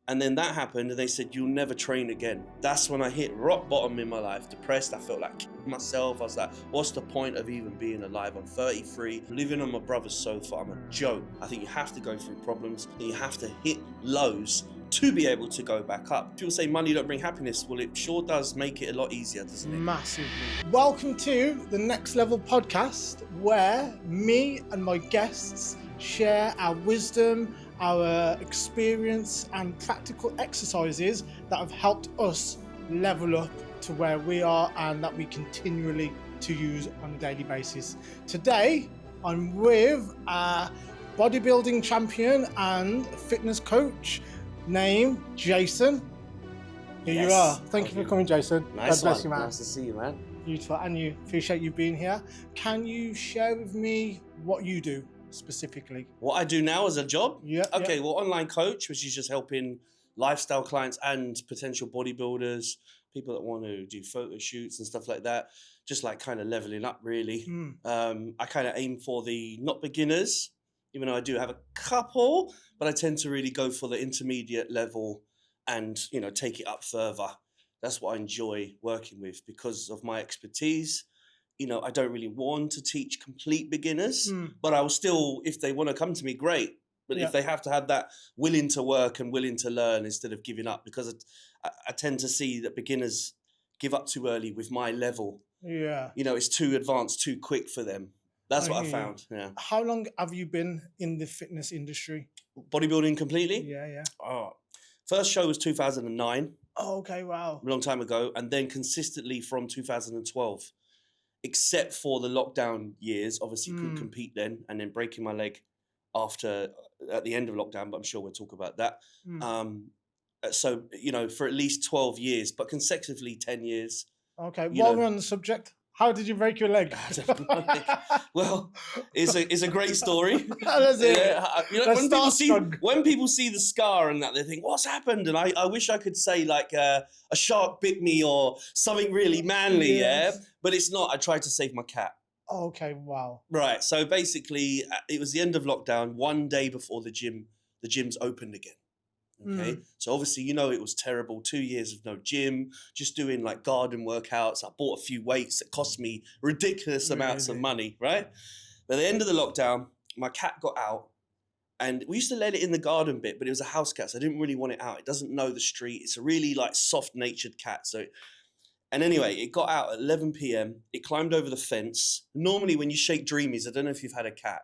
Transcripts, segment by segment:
And then that happened and they said, you'll never train again. That's when I hit rock bottom in my life, depressed. I felt like myself. I was like, what's the point of even being alive? I'm 33, living on my brother's sofa. I'm a joke. I think you have to go through problems and you have to hit lows to be able to go back up. People say money don't bring happiness. Well, it sure does make it a lot easier, doesn't it? Massively. Welcome to the Next Level podcast, where me and my guests share our wisdom, our experience and practical exercises that have helped us level up to where we are and that we continually to use on a daily basis. Today, I'm with a bodybuilding champion and fitness coach named Jason. Here you are. Thank you for coming, Jason. Nice God bless one. you, man. Nice to see you, man. Beautiful, and you. Appreciate you being here. Can you share with me what you do specifically? What I do now as a job? Yeah. Okay, well, online coach, which is just helping lifestyle clients and potential bodybuilders, people that want to do photo shoots and stuff like that, just like kind of leveling up, really. I kind of aim for the not beginners, even though I do have a couple, but I tend to really go for the intermediate level and, you know, take it up further. That's what I enjoy working with because of my expertise. You know, I don't really want to teach complete beginners, but I will still, if they want to come to me, great. But if they have to have that willing to work and willing to learn instead of giving up, because I tend to see that beginners give up too early with my level. Yeah. You know, it's too advanced, too quick for them. That's what I found. Yeah. How long have you been in the fitness industry? Bodybuilding completely? Yeah. Oh, first show was 2009. Oh, okay, wow. A long time ago. And then consistently from 2012. Except for the lockdown years, obviously couldn't compete then, and then breaking my leg at the end of lockdown, but I'm sure we'll talk about that. So, you know, for at least 12 years, but consecutively 10 years. Okay, while we're on the subject, how did you break your leg? Well, it's a great story. That's it. Yeah, you know, when people see the scar and that, they think, what's happened? And I wish I could say like a shark bit me or something really manly, yeah? But it's not. I tried to save my cat. Oh, okay, wow. Right, so basically, it was the end of lockdown, one day before the gyms opened again. Okay, so obviously, you know, it was terrible. 2 years of no gym, just doing like garden workouts. I bought a few weights that cost me ridiculous amounts of money, right? But at the end of the lockdown, my cat got out and we used to let it in the garden bit, but it was a house cat, so I didn't really want it out. It doesn't know the street. It's a really like soft-natured cat. And anyway, it got out at 11 p.m. It climbed over the fence. Normally when you shake dreamies, I don't know if you've had a cat,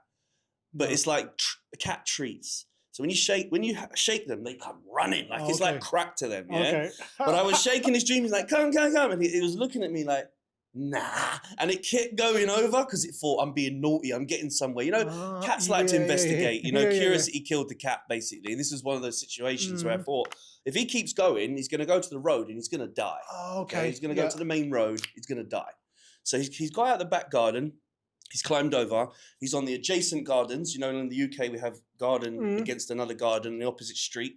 but it's like cat treats. So when you shake them, they come running like it's like crack to them, yeah. Okay. But I was shaking his dreams like come, and he was looking at me like nah, and it kept going over because it thought I'm being naughty, I'm getting somewhere. You know, cats like to investigate. You know, curiosity killed the cat basically. And this was one of those situations where I thought if he keeps going, he's going to go to the road and he's going to die. Oh, okay. He's going to go to the main road. He's going to die. So he's got out the back garden. He's climbed over. He's on the adjacent gardens. You know, in the UK, we have garden against another garden in the opposite street.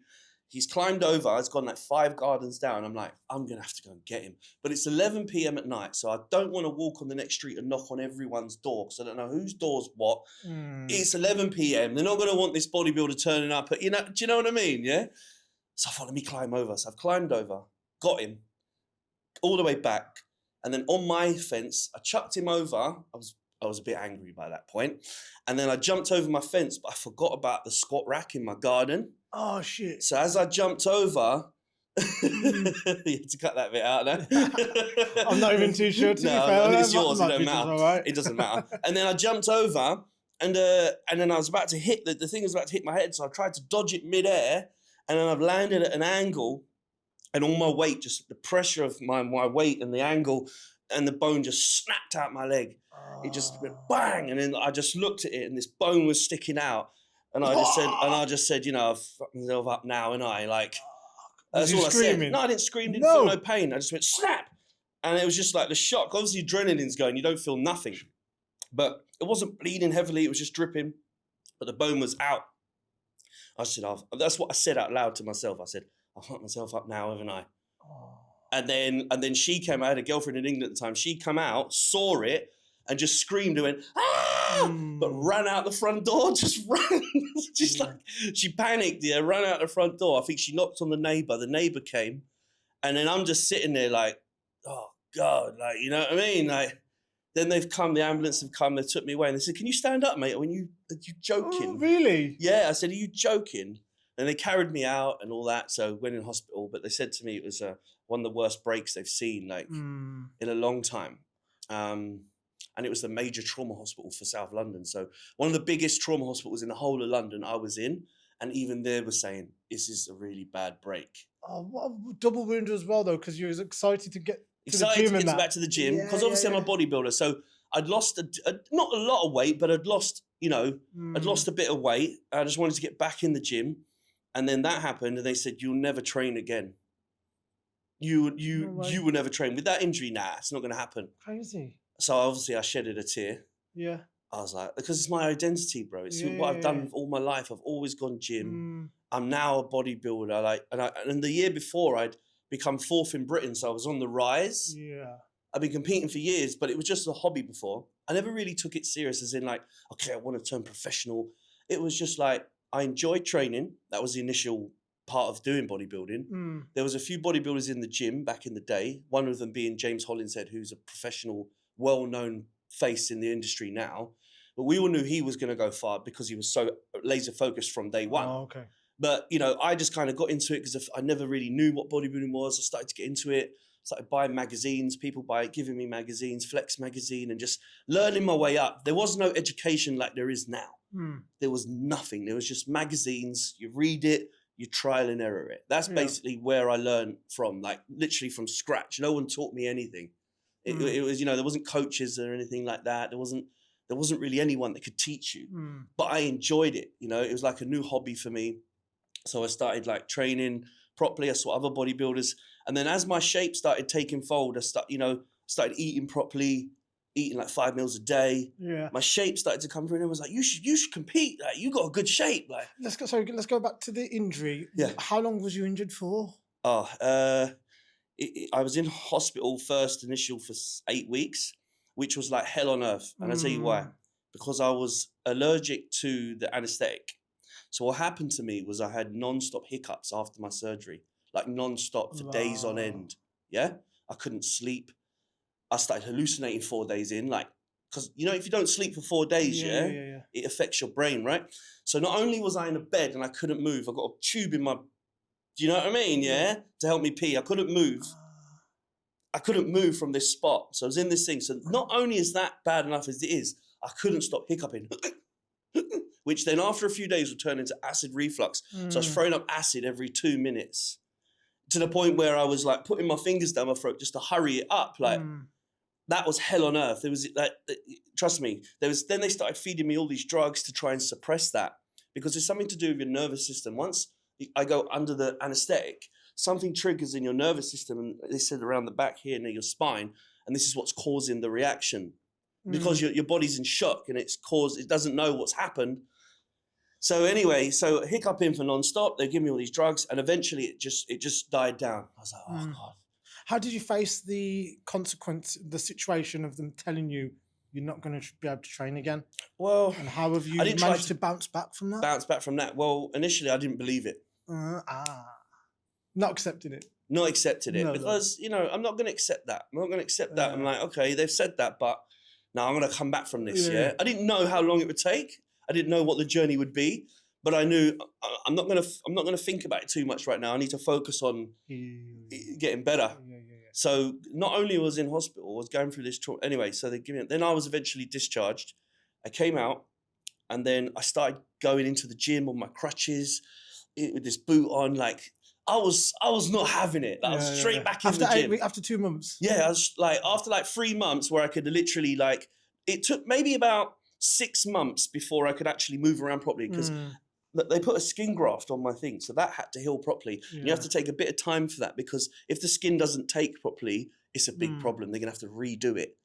He's climbed over. He's gone like 5 gardens down. I'm like, I'm going to have to go and get him. But it's 11 p.m. at night, so I don't want to walk on the next street and knock on everyone's door because I don't know whose door's what. It's 11 p.m. They're not going to want this bodybuilder turning up. Do you know what I mean? Yeah? So I thought, let me climb over. So I've climbed over, got him all the way back. And then on my fence, I chucked him over. I was a bit angry by that point. And then I jumped over my fence, but I forgot about the squat rack in my garden. Oh, shit. So as I jumped over, you had to cut that bit out now. I'm not even too sure to be fair. No, it's yours, it don't matter. Right. It doesn't matter. And then I jumped over and then I was about to hit, the thing was about to hit my head, so I tried to dodge it midair, and then I've landed at an angle, and all my weight, just the pressure of my weight and the angle, and the bone just snapped out my leg. It just went bang, and then I just looked at it, and this bone was sticking out, and I just said, you know, I've fucked myself up now, and I like. That's all I said. No, I didn't scream. Didn't feel no pain. I just went snap, and it was just like the shock. Obviously, adrenaline's going. You don't feel nothing, but it wasn't bleeding heavily. It was just dripping, but the bone was out. I said, that's what I said out loud to myself. I said, I've fucked myself up now, haven't I? And then she came. I had a girlfriend in England at the time. She came out, saw it, and just screamed and went, ah! But ran out the front door, just ran. Just like, she panicked, ran out the front door. I think she knocked on the neighbour came, and then I'm just sitting there like, oh God, like, you know what I mean? Like, then the ambulance have come, they took me away, and they said, can you stand up, mate? Are you joking? Oh, really? Yeah, I said, are you joking? And they carried me out and all that, so went in hospital, but they said to me it was one of the worst breaks they've seen, like, in a long time. And it was the major trauma hospital for South London. So one of the biggest trauma hospitals in the whole of London I was in, and even they were saying, this is a really bad break. Oh, what a double wound as well, though, because you was excited to get to the Excited gym to get back to the gym, because obviously I'm a bodybuilder, so I'd lost not a lot of weight, but I'd lost, I'd lost a bit of weight. I just wanted to get back in the gym. And then that happened, and they said, you'll never train again. You will never train. With that injury, nah, it's not going to happen. Crazy. So obviously I shedded a tear. Yeah. I was like, because it's my identity, bro. It's what I've done all my life. I've always gone gym. I'm now a bodybuilder. And the year before I'd become 4th in Britain, so I was on the rise. Yeah. I've been competing for years, but it was just a hobby before. I never really took it serious as in like, okay, I want to turn professional. It was just like, I enjoyed training. That was the initial part of doing bodybuilding. There was a few bodybuilders in the gym back in the day, one of them being James Hollinshead, who's a professional, well-known face in the industry now. But we all knew he was going to go far because he was so laser focused from day one. Oh, okay. But, I just kind of got into it because I never really knew what bodybuilding was. I started to get into it, started buying magazines, people giving me magazines, Flex magazine, and just learning my way up. There was no education like there is now. There was nothing. There was just magazines. You read it, you trial and error it. That's basically where I learned from, like literally from scratch. No one taught me anything. It was, there wasn't coaches or anything like that. There wasn't really anyone that could teach you. But I enjoyed it. It was like a new hobby for me. So I started like training properly. I saw other bodybuilders, and then as my shape started taking fold, I started eating properly. Eating like 5 meals a day. Yeah. My shape started to come through, and I was like, you should compete. Like, you got a good shape. Like, let's go back to the injury. Yeah. How long was you injured for? I was in hospital initial for 8 weeks, which was like hell on earth. And I'll tell you why. Because I was allergic to the anesthetic. So what happened to me was I had non-stop hiccups after my surgery, like non-stop for days on end. Yeah. I couldn't sleep. I started hallucinating 4 days in, like, because, if you don't sleep for 4 days, it affects your brain, right? So not only was I in a bed and I couldn't move, I got a tube in my, do you know what I mean? Yeah. To help me pee. I couldn't move. I couldn't move from this spot. So I was in this thing. So not only is that bad enough as it is, I couldn't stop hiccuping, which then after a few days would turn into acid reflux. So I was throwing up acid every 2 minutes to the point where I was like putting my fingers down my throat just to hurry it up. Like, that was hell on earth. There was like, trust me, then they started feeding me all these drugs to try and suppress that, because it's something to do with your nervous system. Once I go under the anesthetic, something triggers in your nervous system, and they said around the back here near your spine, and this is what's causing the reaction, because your body's in shock and it doesn't know what's happened. So anyway, hiccuping for non-stop, they give me all these drugs, and eventually it just died down. I was like, oh God. How did you face the situation of them telling you you're not going to be able to train again? Well, and how have you managed to bounce back from that? Bounce back from that? Well, initially I didn't believe it. Not accepting it. Not accepted it because, I'm not going to accept that. I'm not going to accept that. I'm like, okay, they've said that, but now I'm going to come back from this, I didn't know how long it would take. I didn't know what the journey would be, but I knew I'm not going to think about it too much right now. I need to focus on getting better. So not only was in hospital, I was going through this trauma. Anyway, so then I was eventually discharged. I came out, and then I started going into the gym on my crutches with this boot on. Like, I was not having it. Like, I was straight back in the gym. After 2 months? Yeah, I was like, after like 3 months where I could literally like, it took maybe about 6 months before I could actually move around properly, because they put a skin graft on my thing, so that had to heal properly. You have to take a bit of time for that, because if the skin doesn't take properly, it's a big problem. They're going to have to redo it.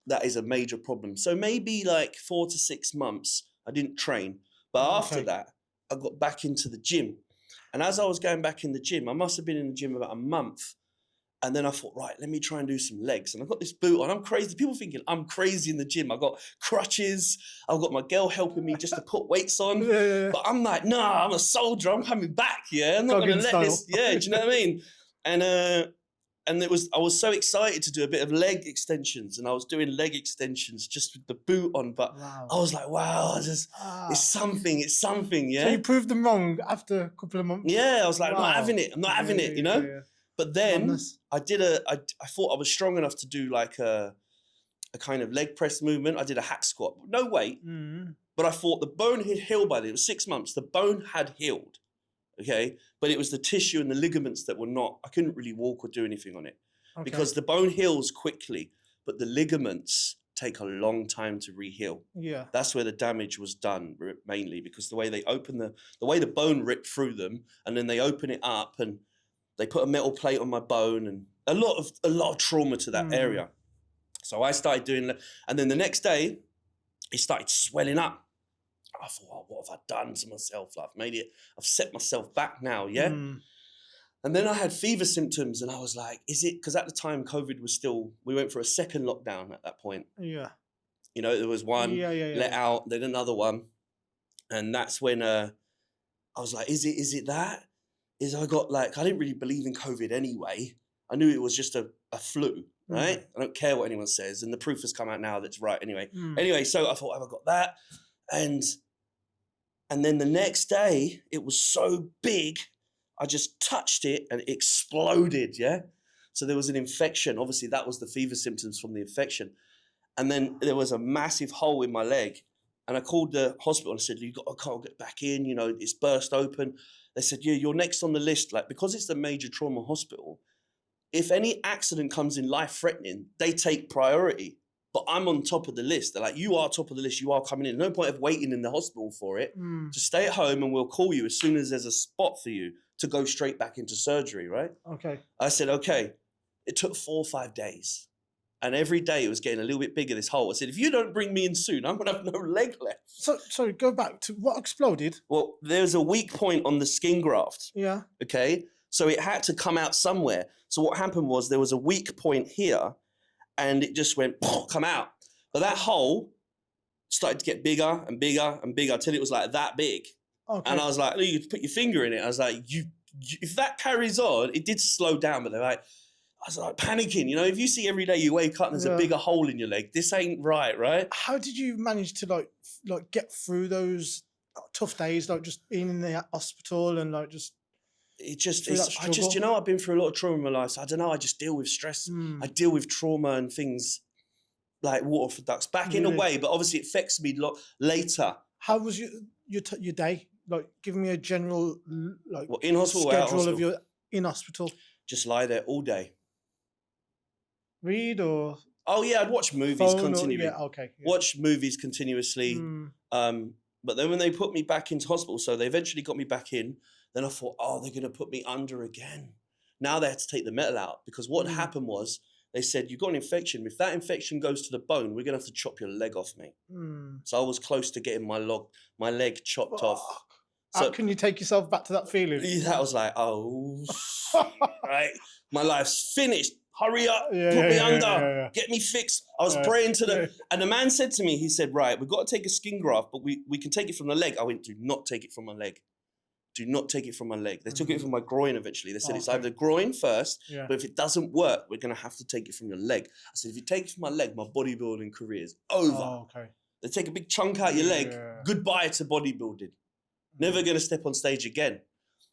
That is a major problem. So maybe like 4 to 6 months, I didn't train. But after that, I got back into the gym. And as I was going back in the gym, I must have been in the gym about a month. And then I thought, right, let me try and do some legs. And I've got this boot on. I'm crazy. People thinking I'm crazy in the gym. I've got crutches. I've got my girl helping me just to put weights on. Yeah. But I'm like, nah, I'm a soldier. I'm coming back, yeah? I'm not going to let this, yeah, do you know what I mean? And I was so excited to do a bit of leg extensions. And I was doing leg extensions just with the boot on. But I was like, wow, it's something, yeah? So you proved them wrong after a couple of months? Yeah, I was like, I'm not having it, you know? Yeah. But then I thought I was strong enough to do like a kind of leg press movement. I did a hack squat, no weight. But I thought the bone had healed by then. It was 6 months. The bone had healed, okay? But it was the tissue and the ligaments that were not. I couldn't really walk or do anything on it because the bone heals quickly, but the ligaments take a long time to re-heal. Yeah. That's where the damage was done mainly because the way they open the way the bone ripped through them and then they open it up and they put a metal plate on my bone and a lot of trauma to that area. So I started doing, and then the next day, it started swelling up. I thought, oh, what have I done to myself? Like, I've set myself back now, yeah? And then I had fever symptoms and I was like, is it, because at the time COVID was still, we went for a second lockdown at that point. Yeah. You know, there was one, let out, then another one. And that's when I was like, is it that? I didn't really believe in COVID anyway. I knew it was just a flu, right? I don't care what anyone says. And the proof has come out now that's right anyway. Anyway, so I thought, have I got that? And then the next day, it was so big, I just touched it and it exploded, yeah? So there was an infection. Obviously, that was the fever symptoms from the infection. And then there was a massive hole in my leg. And I called the hospital and I said, I can't get back in, you know, it's burst open. They said, yeah, you're next on the list. Like, because it's the major trauma hospital, if any accident comes in life-threatening, they take priority. But I'm on top of the list. They're like, you are top of the list. You are coming in. No point of waiting in the hospital for it. Just stay at home and we'll call you as soon as there's a spot for you to go straight back into surgery, right? Okay. I said, okay. It took 4 or 5 days. And every day it was getting a little bit bigger, this hole. I said, if you don't bring me in soon, I'm going to have no leg left. So, sorry, go back to what exploded? Well, there's a weak point on the skin graft. Yeah. Okay. So it had to come out somewhere. So what happened was there was a weak point here and it just went, come out. But that hole started to get bigger and bigger and bigger until it was like that big. Okay. And I was like, no, you could put your finger in it. I was like, if that carries on, it did slow down, but they're like, I was like panicking, you know, if you see every day you wake up and there's a bigger hole in your leg, this ain't right? How did you manage to like get through those tough days, like just being in the hospital and like just... you know, I've been through a lot of trauma in my life. So I don't know, I just deal with stress. I deal with trauma and things like water for ducks back in a way, but obviously it affects me a lot later. How was your day? Like, give me a general in hospital, schedule of your in hospital. Just lie there all day. Read or? Oh yeah, I'd watch movies continually. Watch movies continuously. But then when they put me back into hospital, so they eventually got me back in, then I thought, oh, they're going to put me under again. Now they had to take the metal out because what happened was they said, you've got an infection. If that infection goes to the bone, we're going to have to chop your leg off, mate. So I was close to getting my leg chopped off. So, how can you take yourself back to that feeling? That was like, oh, right. My life's finished. Hurry up, put me under, get me fixed. I was praying to and the man said to me, he said, right, we've got to take a skin graft, but we can take it from the leg. I went, do not take it from my leg. Do not take it from my leg. They took it from my groin eventually. They said it's either groin first, but if it doesn't work, we're going to have to take it from your leg. I said, if you take it from my leg, my bodybuilding career is over. They take a big chunk out of your leg. Goodbye to bodybuilding. Never going to step on stage again.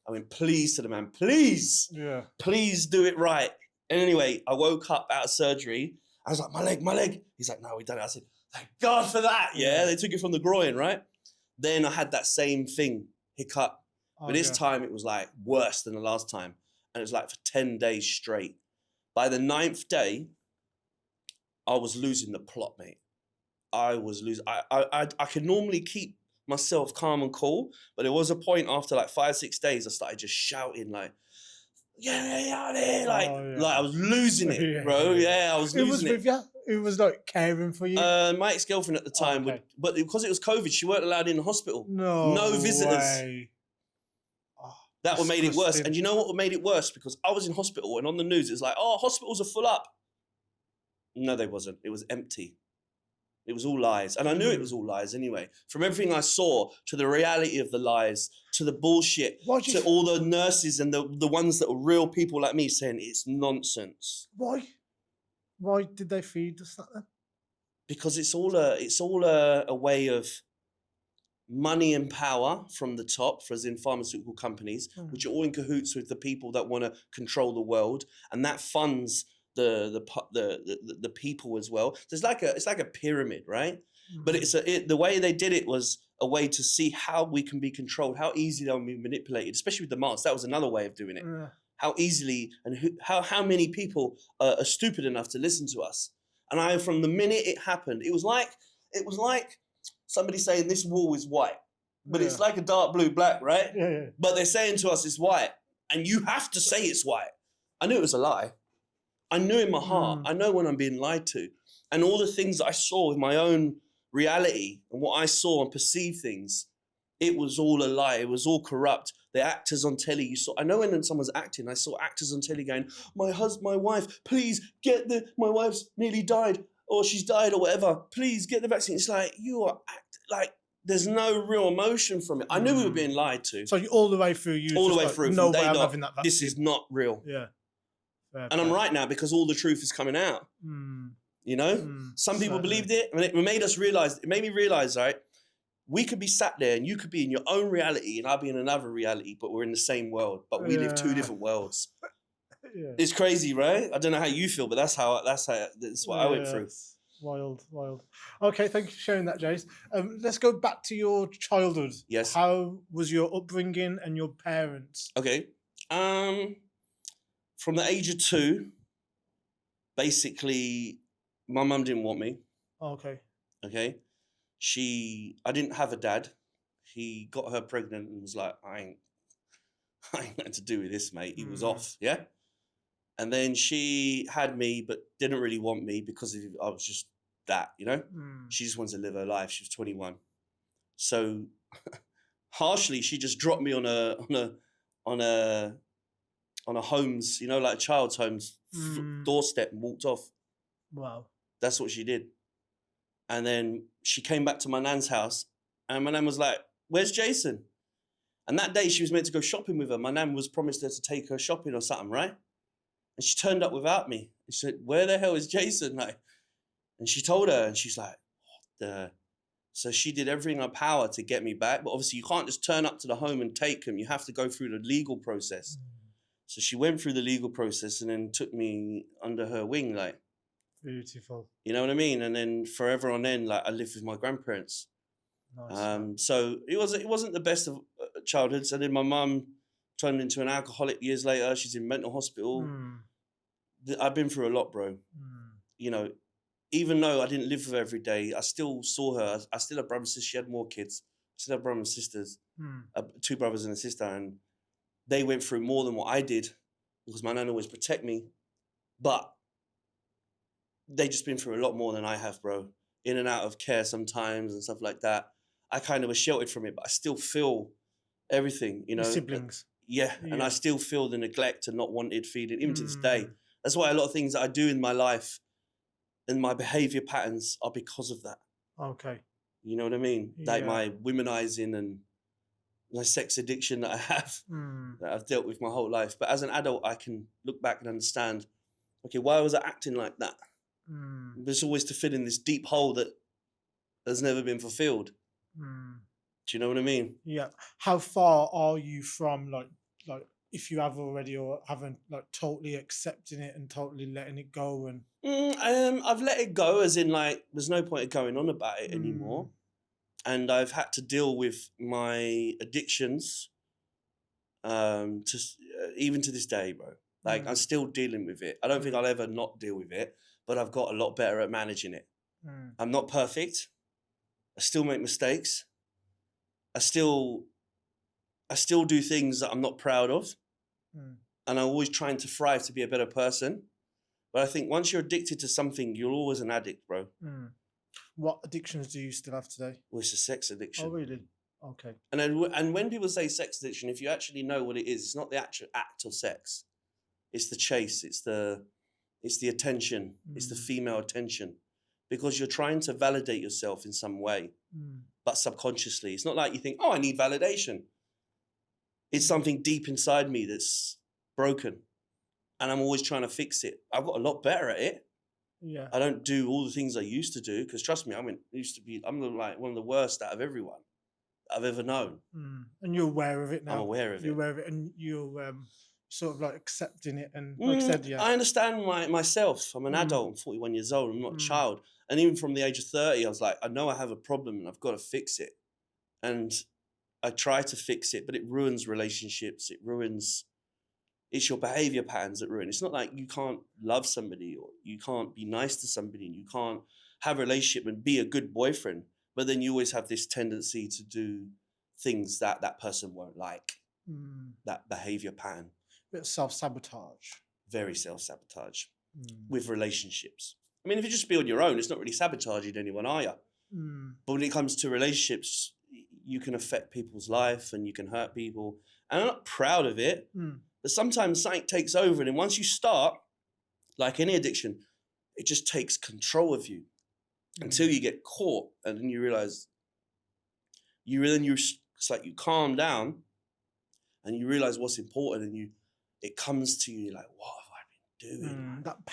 I went, please to the man, please. Please do it right. And anyway, I woke up out of surgery. I was like, my leg. He's like, no, we done it. I said, thank God for that. Yeah, they took it from the groin, right? Then I had that same thing, hiccup. But this time it was like worse than the last time. And it was like for 10 days straight. By the 9th day, I was losing the plot, mate. I was losing. I could normally keep myself calm and cool. But there was a point after like 5, 6 days, I started just shouting like, get out of here. Like I was losing it, bro. I was losing it. Who was with you? Who was like caring for you? My ex-girlfriend at the time, but because it was COVID, she weren't allowed in the hospital. No visitors. Way. That what made it worse. Disgusting. And you know what made it worse? Because I was in hospital and on the news, it's like, oh, hospitals are full up. No, they wasn't. It was empty. It was all lies. And I knew it was all lies anyway. From everything I saw to the reality of the lies, to the bullshit, to all the nurses and the ones that were real people like me saying it's nonsense. Why? Why did they feed us that then? Because it's all a way of money and power from the top, for as in pharmaceutical companies, which are all in cahoots with the people that want to control the world, and that funds the people as well. It's like a pyramid, right? But the way they did it was a way to see how we can be controlled, how easily they'll be manipulated, especially with the masks. That was another way of doing it. How easily and how many people are stupid enough to listen to us. And from the minute it happened, it was like somebody saying this wall is white, but it's like a dark blue black, right? Yeah. But they're saying to us it's white, and you have to say it's white. I knew it was a lie. I knew in my heart. I know when I'm being lied to. And all the things that I saw with my own reality and what I saw and perceived things, it was all a lie. It was all corrupt. The actors on telly, I know when someone's acting, I saw actors on telly going, my wife, please get my wife's nearly died, or she's died or whatever. Please get the vaccine. It's like, you are there's no real emotion from it. I knew we were being lied to. So all the way through, all the way through. No way I'm having that vaccine. This is not real. Yeah. And I'm right now because all the truth is coming out. You know? Some people believed it, and it made me realize, right? We could be sat there and you could be in your own reality and I'll be in another reality, but we're in the same world, but we live two different worlds. It's crazy, right? I don't know how you feel, but that's what I went through. Wild. Okay, thank you for sharing that, Jace. Let's go back to your childhood. Yes. How was your upbringing and your parents? Okay. From the age of 2, basically, my mum didn't want me. Okay. I didn't have a dad. He got her pregnant and was like, I ain't nothing to do with this, mate. He was off, yeah? And then she had me, but didn't really want me because I was just that, you know? She just wanted to live her life. She was 21. So harshly, she just dropped me on a home's, you know, like a child's home's doorstep and walked off. Wow. That's what she did. And then she came back to my nan's house and my nan was like, where's Jason? And that day she was meant to go shopping with her. My nan was promised her to take her shopping or something, right? And she turned up without me. And she said, where the hell is Jason? Like, and she told her and she's like, what the? So she did everything in her power to get me back. But obviously you can't just turn up to the home and take him. You have to go through the legal process. So she went through the legal process and then took me under her wing, like. Beautiful. You know what I mean? And then forever on end, like I lived with my grandparents. Nice. So it wasn't the best of childhoods. And then my mum turned into an alcoholic years later. She's in mental hospital. I've been through a lot, bro. You know, even though I didn't live with her every day, I still saw her. I still had brothers and sisters. She had more kids. I still had brothers and sisters, 2 brothers and a sister. And they went through more than what I did because my nan always protect me. But they just been through a lot more than I have, bro. In and out of care sometimes and stuff like that. I kind of was sheltered from it, but I still feel everything, you know. Your siblings. Yeah, and I still feel the neglect and not wanted feeding, even to this day. That's why a lot of things that I do in my life and my behavior patterns are because of that. Okay. You know what I mean? Like my womanizing and my sex addiction that I have, that I've dealt with my whole life. But as an adult, I can look back and understand, okay, why was I acting like that? It's always to fill in this deep hole that has never been fulfilled. Do you know what I mean? Yeah. How far are you from like if you have already or haven't like totally accepting it and totally letting it go? And I've let it go, as in like there's no point of going on about it anymore. And I've had to deal with my addictions even to this day, bro. Like I'm still dealing with it. I don't think I'll ever not deal with it, but I've got a lot better at managing it. I'm not perfect. I still make mistakes. I still do things that I'm not proud of. And I'm always trying to thrive to be a better person. But I think once you're addicted to something, you're always an addict, bro. What addictions do you still have today? Well, it's a sex addiction. Oh, really? Okay. And when people say sex addiction, if you actually know what it is, it's not the actual act of sex. It's the chase. It's the attention. It's the female attention, because you're trying to validate yourself in some way, but subconsciously. It's not like you think, oh, I need validation. It's something deep inside me that's broken, and I'm always trying to fix it. I've got a lot better at it. Yeah. I don't do all the things I used to do, because trust me, I'm like one of the worst out of everyone I've ever known. And you're aware of it now. I'm aware of it. You're aware of it, and you're sort of like accepting it. And like I said, I understand myself. I'm an adult. I'm 41 years old. I'm not a child. And even from the age of 30, I was like, I know I have a problem and I've got to fix it. And I try to fix it, but it ruins relationships. It's your behavior patterns that ruin. It's not like you can't love somebody, or you can't be nice to somebody, and you can't have a relationship and be a good boyfriend, but then you always have this tendency to do things that that person won't like. That behavior pattern. Bit of self-sabotage. Very self-sabotage with relationships. I mean, if you just be on your own, it's not really sabotaging anyone, are you? But when it comes to relationships, you can affect people's life and you can hurt people. And I'm not proud of it, but sometimes something takes over. And then once you start, like any addiction, it just takes control of you until you get caught. And then you realize, it's like you calm down and you realize what's important, and it comes to you like, what have I been doing? That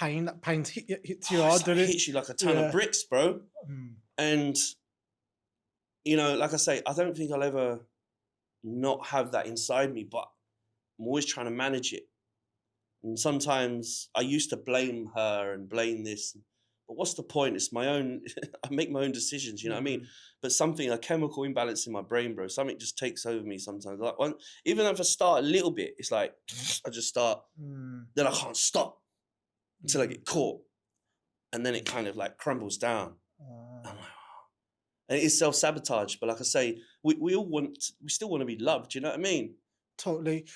pain hits you hard, doesn't it? It hits you like a ton of bricks, bro. And, you know, like I say, I don't think I'll ever not have that inside me, but I'm always trying to manage it. And sometimes I used to blame her and blame this, but what's the point? It's my own, I make my own decisions, you know what I mean? But a chemical imbalance in my brain, bro, something just takes over me sometimes. Like even if I start a little bit, it's like, I just start, then I can't stop until I get caught. And then it kind of like crumbles down. I'm like, oh. And it is self-sabotage, but like I say, we still want to be loved, you know what I mean? Totally.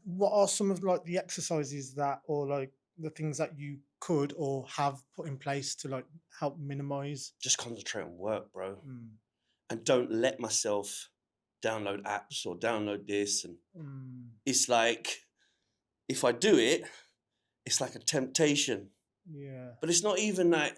What are some of like the exercises or like the things that you could or have put in place to like help minimize? Just concentrate on work, bro. And don't let myself download apps or download this. And it's like, if I do it, it's like a temptation. Yeah. But it's not even like,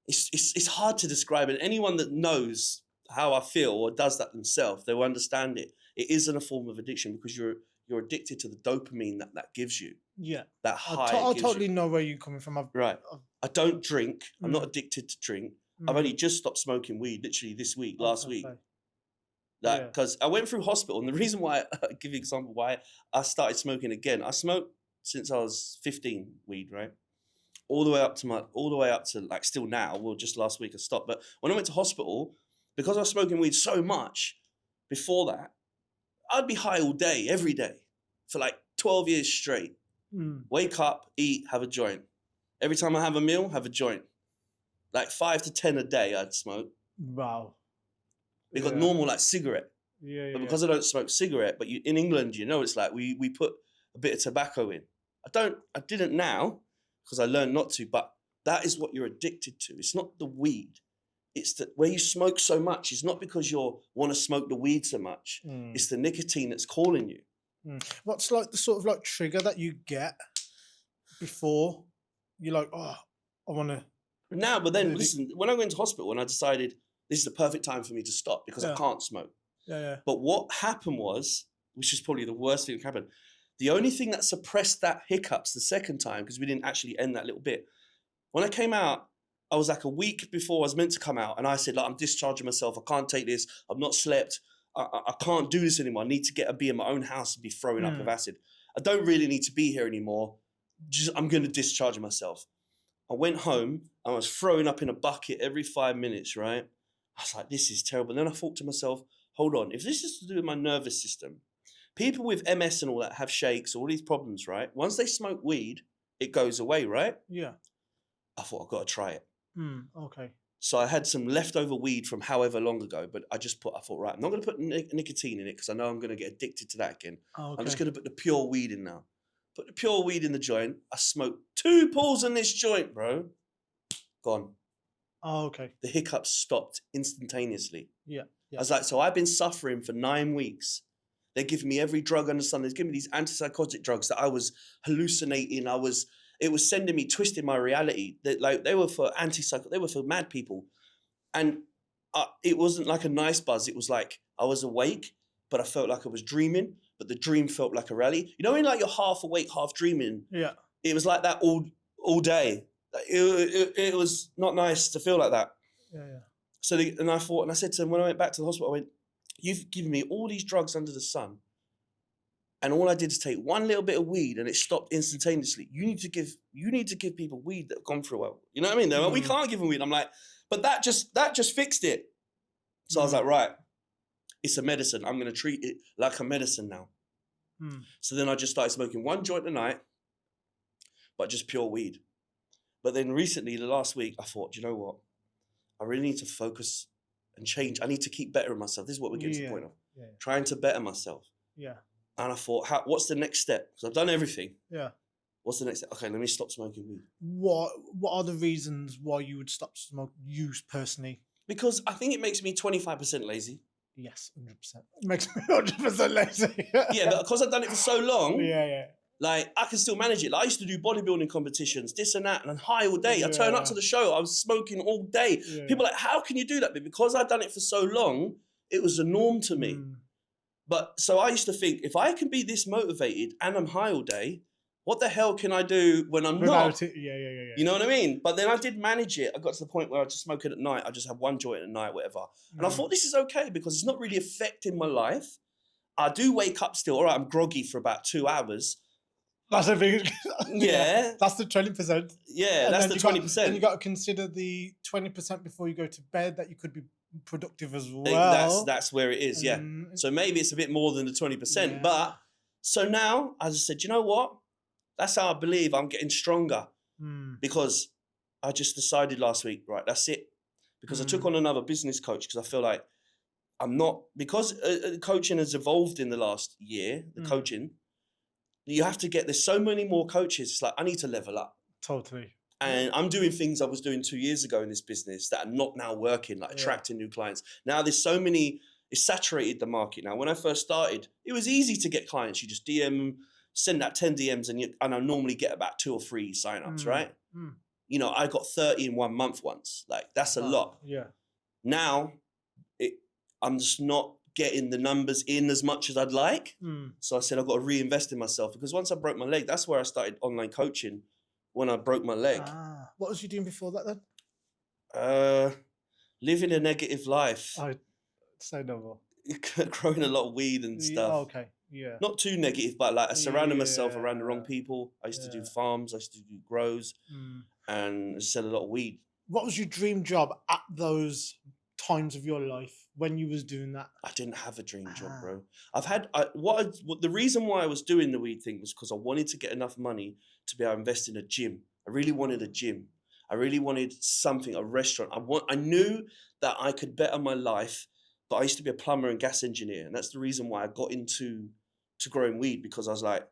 it's hard to describe it. Anyone that knows how I feel or does that themselves, they will understand it. It isn't a form of addiction, because you're addicted to the dopamine that gives you. Yeah. That high. I totally know where you're coming from. I don't drink. I'm not addicted to drink. I've only just stopped smoking weed, literally this week, last week. Because I went through hospital, and the reason why, I'll give you an example why I started smoking again. I smoked since I was 15, weed, right? All the way up to like still now. Well, just last week I stopped. But when I went to hospital, because I was smoking weed so much before that, I'd be high all day, every day, for like 12 years straight. Wake up, eat, have a joint. Every time I have a meal, have a joint. Like 5 to 10 a day I'd smoke. Wow. Because normal like cigarette. But because I don't smoke cigarette, but in England, you know, it's like we put a bit of tobacco in. I didn't now, because I learned not to, but that is what you're addicted to. It's not the weed. It's that where you smoke so much, it's not because you want to smoke the weed so much. It's the nicotine that's calling you. What's like the sort of like trigger that you get before you're like, oh, I want to. Now, but then listen, when I went to hospital and I decided this is the perfect time for me to stop because I can't smoke. But what happened was, which is probably the worst thing that happened, the only thing that suppressed that hiccups the second time, because we didn't actually end that little bit, when I came out, I was like a week before I was meant to come out, and I said, like, I'm discharging myself. I can't take this. I've not slept. I can't do this anymore. I need to be in my own house and be throwing up with acid. I don't really need to be here anymore. I'm going to discharge myself. I went home. I was throwing up in a bucket every 5 minutes, right? I was like, this is terrible. And then I thought to myself, hold on. If this is to do with my nervous system, people with MS and all that have shakes, all these problems, right? Once they smoke weed, it goes away, right? Yeah. I thought, I've got to try it. Okay. So I had some leftover weed from however long ago, but I thought, right, I'm not going to put nicotine in it because I know I'm going to get addicted to that again. Okay. I'm just going to put the pure weed in now. Put the pure weed in the joint. I smoked 2 pulls in this joint, bro. Gone. Oh, okay. The hiccups stopped instantaneously. Yeah. Yeah. I was like, so I've been suffering for 9 weeks. They're giving me every drug under the sun. They're giving me these antipsychotic drugs that I was hallucinating. It was sending me, twisting my reality. That like they were for they were for mad people. And it wasn't like a nice buzz. It was like I was awake, but I felt like I was dreaming. But the dream felt like a reality. You know, when like you're half awake, half dreaming. Yeah. It was like that all day. It was not nice to feel like that. Yeah. So and I said to them when I went back to the hospital, I went, "You've given me all these drugs under the sun, and all I did is take one little bit of weed, and it stopped instantaneously. You need to give people weed that have gone through well. You know what I mean? They're like, we can't give them weed. I'm like, but that just fixed it. So I was like, right, it's a medicine. I'm going to treat it like a medicine now. So then I just started smoking 1 joint a night, but just pure weed. But then recently, the last week, I thought, you know what? I really need to focus and change. I need to keep bettering myself. This is what we're getting to the point of. Yeah. Trying to better myself. Yeah. And I thought, what's the next step? Because I've done everything. Yeah. What's the next step? Okay, let me stop smoking weed. What are the reasons why you would stop smoking, you personally? Because I think it makes me 25% lazy. Yes, 100%. It makes me 100% lazy. Yeah, but because I've done it for so long. Yeah. Like, I can still manage it. Like, I used to do bodybuilding competitions, this and that, and I'm high all day. I turn up to the show, I was smoking all day. Yeah. People are like, how can you do that? But because I've done it for so long, it was the norm to me. But so I used to think, if I can be this motivated and I'm high all day, what the hell can I do when I'm not? Yeah. You know what I mean? But then I did manage it. I got to the point where I just smoke it at night. I just have 1 joint at night, whatever. And I thought, this is okay because it's not really affecting my life. I do wake up still. All right, I'm groggy for about 2 hours. That's a big... Yeah. That's the 20%. Yeah, that's the 20%. And you got to consider the 20% before you go to bed that you could be productive as well. That's where it is, yeah. So maybe it's a bit more than the 20%. Yeah. But so now I just said, you know what? That's how I believe I'm getting stronger. Because I just decided last week, right, that's it. Because I took on another business coach because I feel like I'm not... Because coaching has evolved in the last year, the coaching... You have to there's so many more coaches. It's like, I need to level up. Totally. And I'm doing things I was doing 2 years ago in this business that are not now working, like attracting new clients. Now there's so many, it's saturated the market now. When I first started, it was easy to get clients. You just DM, send out 10 DMs and I normally get about 2 or 3 signups, right? You know, I got 30 in 1 month once. Like, that's a lot. Yeah. Now, I'm just not getting the numbers in as much as I'd like. So I said, I've got to reinvest in myself because once I broke my leg, that's where I started online coaching when I broke my leg. What was you doing before that then? Living a negative life. Say no more. Growing a lot of weed and stuff. Okay, yeah. Not too negative, but like I surrounded myself around the wrong people. I used to do farms, I used to do grows and sell a lot of weed. What was your dream job at those times of your life when you was doing that? I didn't have a dream job, bro. The reason why I was doing the weed thing was because I wanted to get enough money to be able to invest in a gym. I really wanted a gym. I really wanted something, a restaurant. I knew that I could better my life, but I used to be a plumber and gas engineer, and that's the reason why I got into growing weed, because I was like,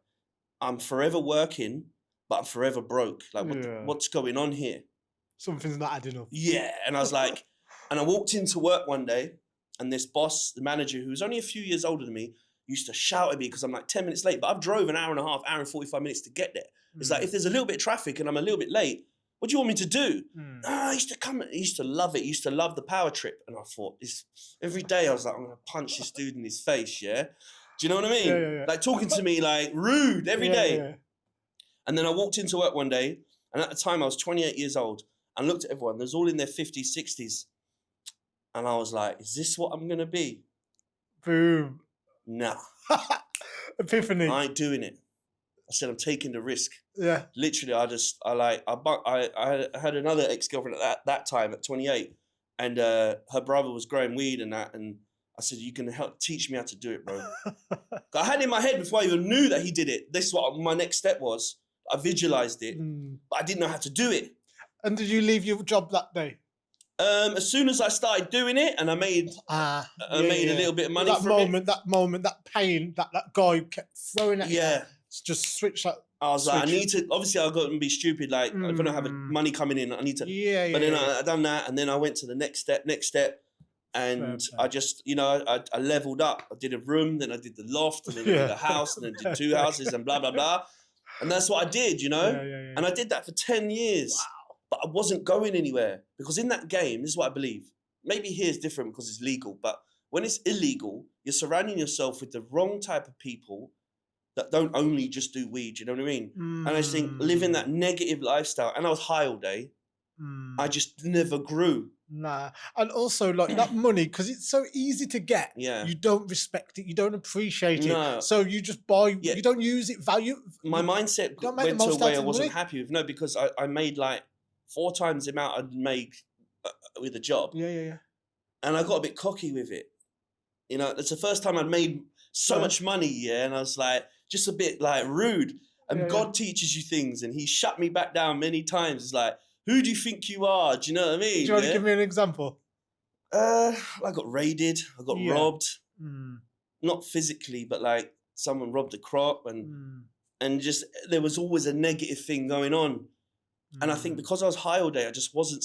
I'm forever working, but I'm forever broke. Like, what's going on here? Something's not adding up. Yeah, and I was like, and I walked into work one day, and this boss, the manager, who was only a few years older than me, used to shout at me because I'm like 10 minutes late, but I've drove an hour and a half, hour and 45 minutes to get there. It's like, if there's a little bit of traffic and I'm a little bit late, what do you want me to do? He used to love it. He used to love the power trip. And I thought, every day I was like, I'm going to punch this dude in his face, yeah? Do you know what I mean? Yeah. Like talking to me like rude every day. Yeah. And then I walked into work one day, and at the time I was 28 years old, and looked at everyone. There's all in their 50s, 60s. And I was like, is this what I'm going to be? Boom. Nah. Epiphany. I ain't doing it. I said, I'm taking the risk. Yeah. Literally, I had another ex-girlfriend at that time at 28, and her brother was growing weed and that, and I said, you can help teach me how to do it, bro. I had it in my head before I even knew that he did it. This is what my next step was. I visualized it, but I didn't know how to do it. And did you leave your job that day? As soon as I started doing it, and I made a little bit of money from it. That pain that guy kept throwing at you. Yeah. Just switch that. I was like, I need to, obviously I got to be stupid. Like, if I don't have money coming in, I need to. Yeah. But then I done that, and then I went to the next step. And Fair I play. just, I leveled up. I did a room, then I did the loft, and then I did a house, and then did 2 houses, and blah, blah, blah. And that's what I did, Yeah. And I did that for 10 years. Wow. But I wasn't going anywhere. Because in that game, this is what I believe. Maybe here it's different because it's legal. But when it's illegal, you're surrounding yourself with the wrong type of people that don't only just do weed, you know what I mean? And I just think living that negative lifestyle, and I was high all day, I just never grew. Nah. And also, like, that money, because it's so easy to get, Yeah. you don't respect it, you don't appreciate No. it. So you just buy, Yeah. you don't use it, value. My mindset don't make the went to a most way out I of the wasn't money. happy with. No, because I made like 4 times the amount I'd make with a job. Yeah. And I got a bit cocky with it. It's the first time I'd made so much money, and I was like, just a bit like rude. And God teaches you things, and he shut me back down many times. It's like, who do you think you are? Do you know what I mean? Do you want to give me an example? I got raided. I got robbed. Mm. Not physically, but like someone robbed a crop, and just there was always a negative thing going on. And I think because I was high all day, I just wasn't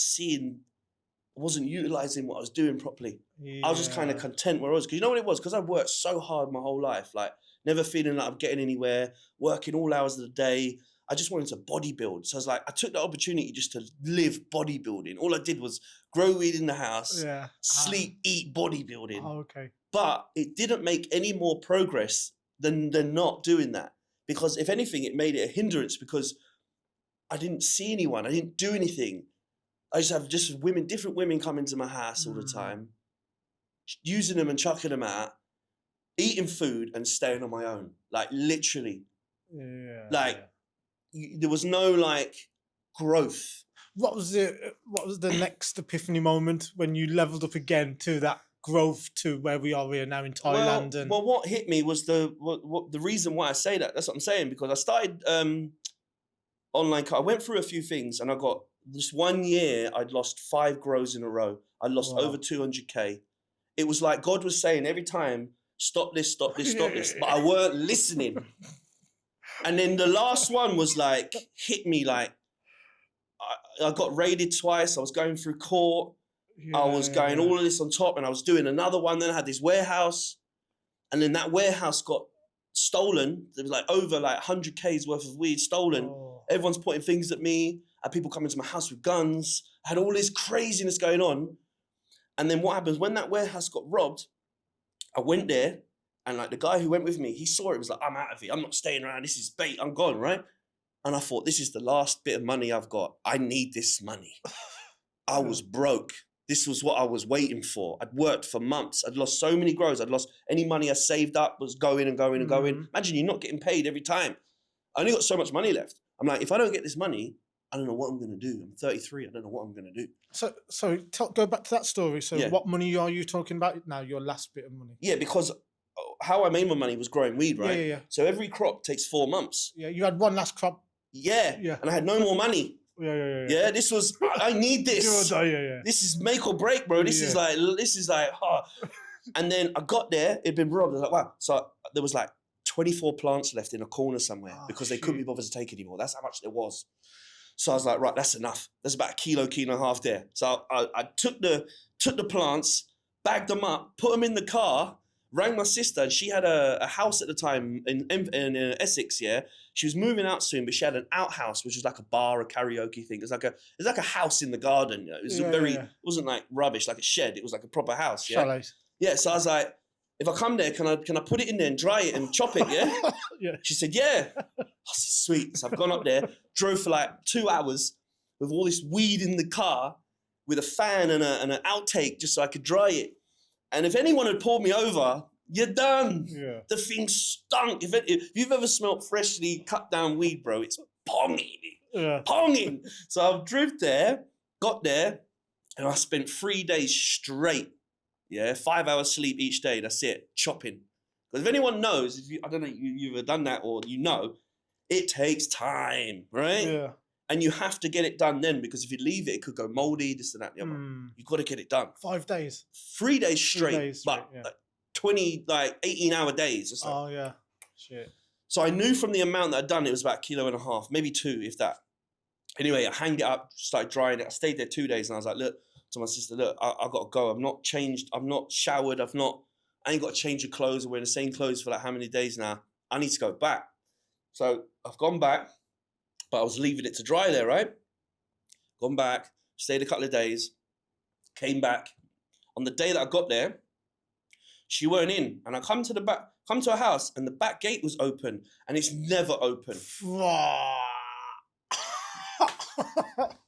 utilizing what I was doing properly. Yeah. I was just kind of content where I was. Because you know what it was? Because I worked so hard my whole life, like never feeling like I'm getting anywhere, working all hours of the day. I just wanted to bodybuild. So I was like, I took the opportunity just to live bodybuilding. All I did was grow weed in the house, sleep, eat, bodybuilding. Oh, okay. But it didn't make any more progress than not doing that. Because if anything, it made it a hindrance because I didn't see anyone. I didn't do anything. I used to have different women coming to my house all the time, using them and chucking them out, eating food and staying on my own. Like literally. Yeah. There was no like growth. What was the next epiphany moment when you leveled up again to that growth to where we are here now in Thailand? Well, what hit me was the reason why I say that. That's what I'm saying, because I started online. I went through a few things, and I got this 1 year. I'd lost 5 grows in a row. I lost over 200K. It was like God was saying every time, "Stop this, stop this, stop this," but I weren't listening. And then the last one was like hit me like I got raided twice. I was going through court. I was going all of this on top, and I was doing another one. Then I had this warehouse, and then that warehouse got stolen. There was like over like 100K's worth of weed stolen. Oh. Everyone's pointing things at me. I had people coming to my house with guns. I had all this craziness going on. And then what happens when that warehouse got robbed? I went there, and like the guy who went with me, he saw it. Was like, "I'm out of it. I'm not staying around. This is bait. I'm gone." Right? And I thought, this is the last bit of money I've got. I need this money. I was broke. This was what I was waiting for. I'd worked for months. I'd lost so many grows. I'd lost any money I saved up was going and going and going. Imagine you're not getting paid every time. I only got so much money left. I'm like, if I don't get this money, I don't know what I'm going to do. I'm 33. I don't know what I'm going to do. So go back to that story. So what money are you talking about now? Your last bit of money? Yeah, because how I made my money was growing weed, right? Yeah. So every crop takes 4 months. Yeah, you had one last crop. Yeah. And I had no more money. Yeah, this was, I need this. Yeah. This is make or break, bro. This is like, oh. And then I got there, it'd been robbed. I was like, wow. So there was like 24 plants left in a corner somewhere because they couldn't be bothered to take anymore. That's how much there was. So I was like, right, that's enough. There's about a kilo and a half there. So I took the plants, bagged them up, put them in the car, rang my sister, and she had a house at the time in Essex, yeah. She was moving out soon, but she had an outhouse, which was like a bar, a karaoke thing. It's like a house in the garden. You know? It was it wasn't like rubbish, like a shed. It was like a proper house, yeah. Chalets. Yeah, so I was like, if I come there, can I put it in there and dry it and chop it, yeah? Yeah. She said, yeah. I said, sweet. So I've gone up there, drove for like 2 hours with all this weed in the car with a fan and an outtake just so I could dry it. And if anyone had pulled me over, you're done. Yeah. The thing stunk. If you've ever smelt freshly cut down weed, bro, it's ponging. Yeah. Ponging. So I drove there, got there, and I spent 3 days straight. Yeah, 5 hours sleep each day. That's it. Chopping. Because if anyone knows, I don't know, you've ever done that or you know, it takes time, right? Yeah. And you have to get it done then, because if you leave it, it could go moldy, this and that, the other. You've got to get it done. 5 days. 3 days straight, but 18-hour days or something. Oh, yeah. Shit. So I knew from the amount that I'd done, it was about 1.5 kilos, maybe 2, if that. Anyway, I hanged it up, started drying it. I stayed there 2 days, and I was like, look, to my sister, look, I got to go. I'm not changed. I'm not showered. I ain't got to change of clothes. I'm wearing the same clothes for like how many days now? I need to go back. So I've gone back, but I was leaving it to dry there, right? Gone back, stayed a couple of days, came back. On the day that I got there, she weren't in. And I come to her house and the back gate was open and it's never open.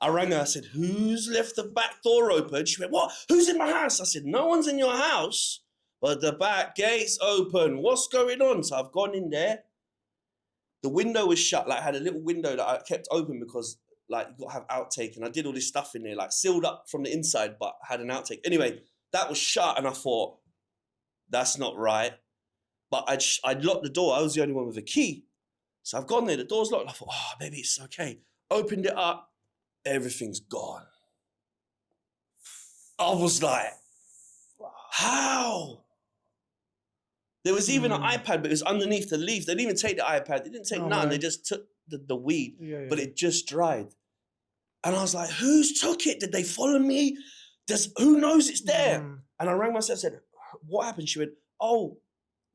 I rang her, I said, who's left the back door open? She went, what? Who's in my house? I said, no one's in your house, but the back gate's open. What's going on? So I've gone in there. The window was shut. Like I had a little window that I kept open because like you got to have outtake. And I did all this stuff in there, like sealed up from the inside, but had an outtake. Anyway, that was shut and I thought, that's not right. But I'd locked the door. I was the only one with a key. So I've gone there, the door's locked. I thought, oh, maybe it's okay. Opened it up, everything's gone. I was like, how? There was even an iPad, but it was underneath the leaf. They didn't even take the iPad. They didn't take none. They just took the weed, but it just dried. And I was like, who's took it? Did they follow me? Who knows it's there? And I rang myself and said, what happened? She went, oh,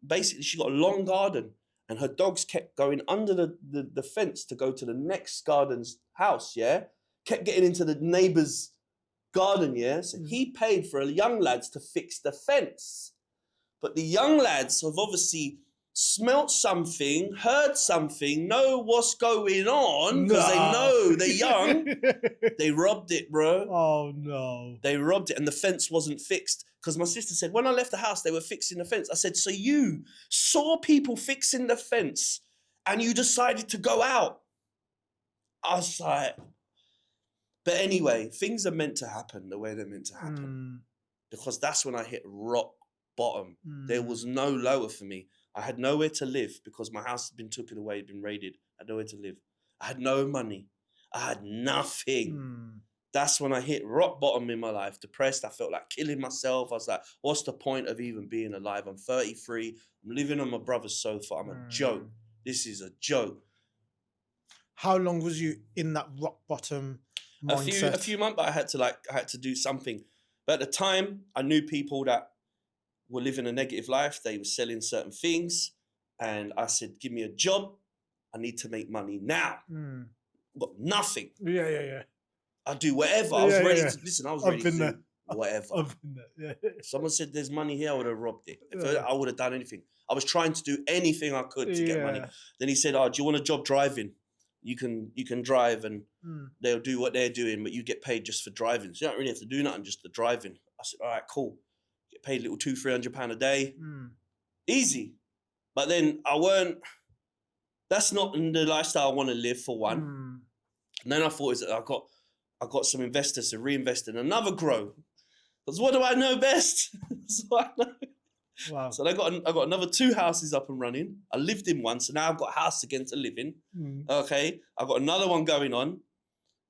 basically she got a long garden and her dogs kept going under the fence to go to the next garden's house, yeah? Kept getting into the neighbour's garden, yeah? So he paid for young lads to fix the fence. But the young lads have obviously smelt something, heard something, know what's going on, because they know they're young. They robbed it, bro. Oh, no. They robbed it and the fence wasn't fixed. Because my sister said, when I left the house, they were fixing the fence. I said, so you saw people fixing the fence and you decided to go out? I was like, but anyway, things are meant to happen the way they're meant to happen. Because that's when I hit rock bottom. There was no lower for me. I had nowhere to live because my house had been taken away, been raided. I had nowhere to live. I had no money. I had nothing. That's when I hit rock bottom in my life. Depressed. I felt like killing myself. I was like, what's the point of even being alive? I'm 33. I'm living on my brother's sofa. I'm a joke. This is a joke. How long was you in that rock bottom mindset? A few months, but I had to do something. But at the time, I knew people that were living a negative life. They were selling certain things. And I said, give me a job. I need to make money now. Got nothing. Yeah. I'll do whatever. I was ready to listen. I was ready to do whatever. I've been there. Yeah. Someone said there's money here, I would have robbed it. I would have done anything. I was trying to do anything I could to get money. Then he said, oh, do you want a job driving? You can drive and they'll do what they're doing, but you get paid just for driving. So you don't really have to do nothing, just the driving. I said, all right, cool. Get paid a little £200-300 a day. Easy. But then that's not the lifestyle I want to live, for one. And then I thought, is that I got some investors to reinvest in another grow. Because what do I know best? That's what I know. Wow. So I got another 2 houses up and running. I lived in one, so now I've got a house again to live in. Okay. I've got another one going on.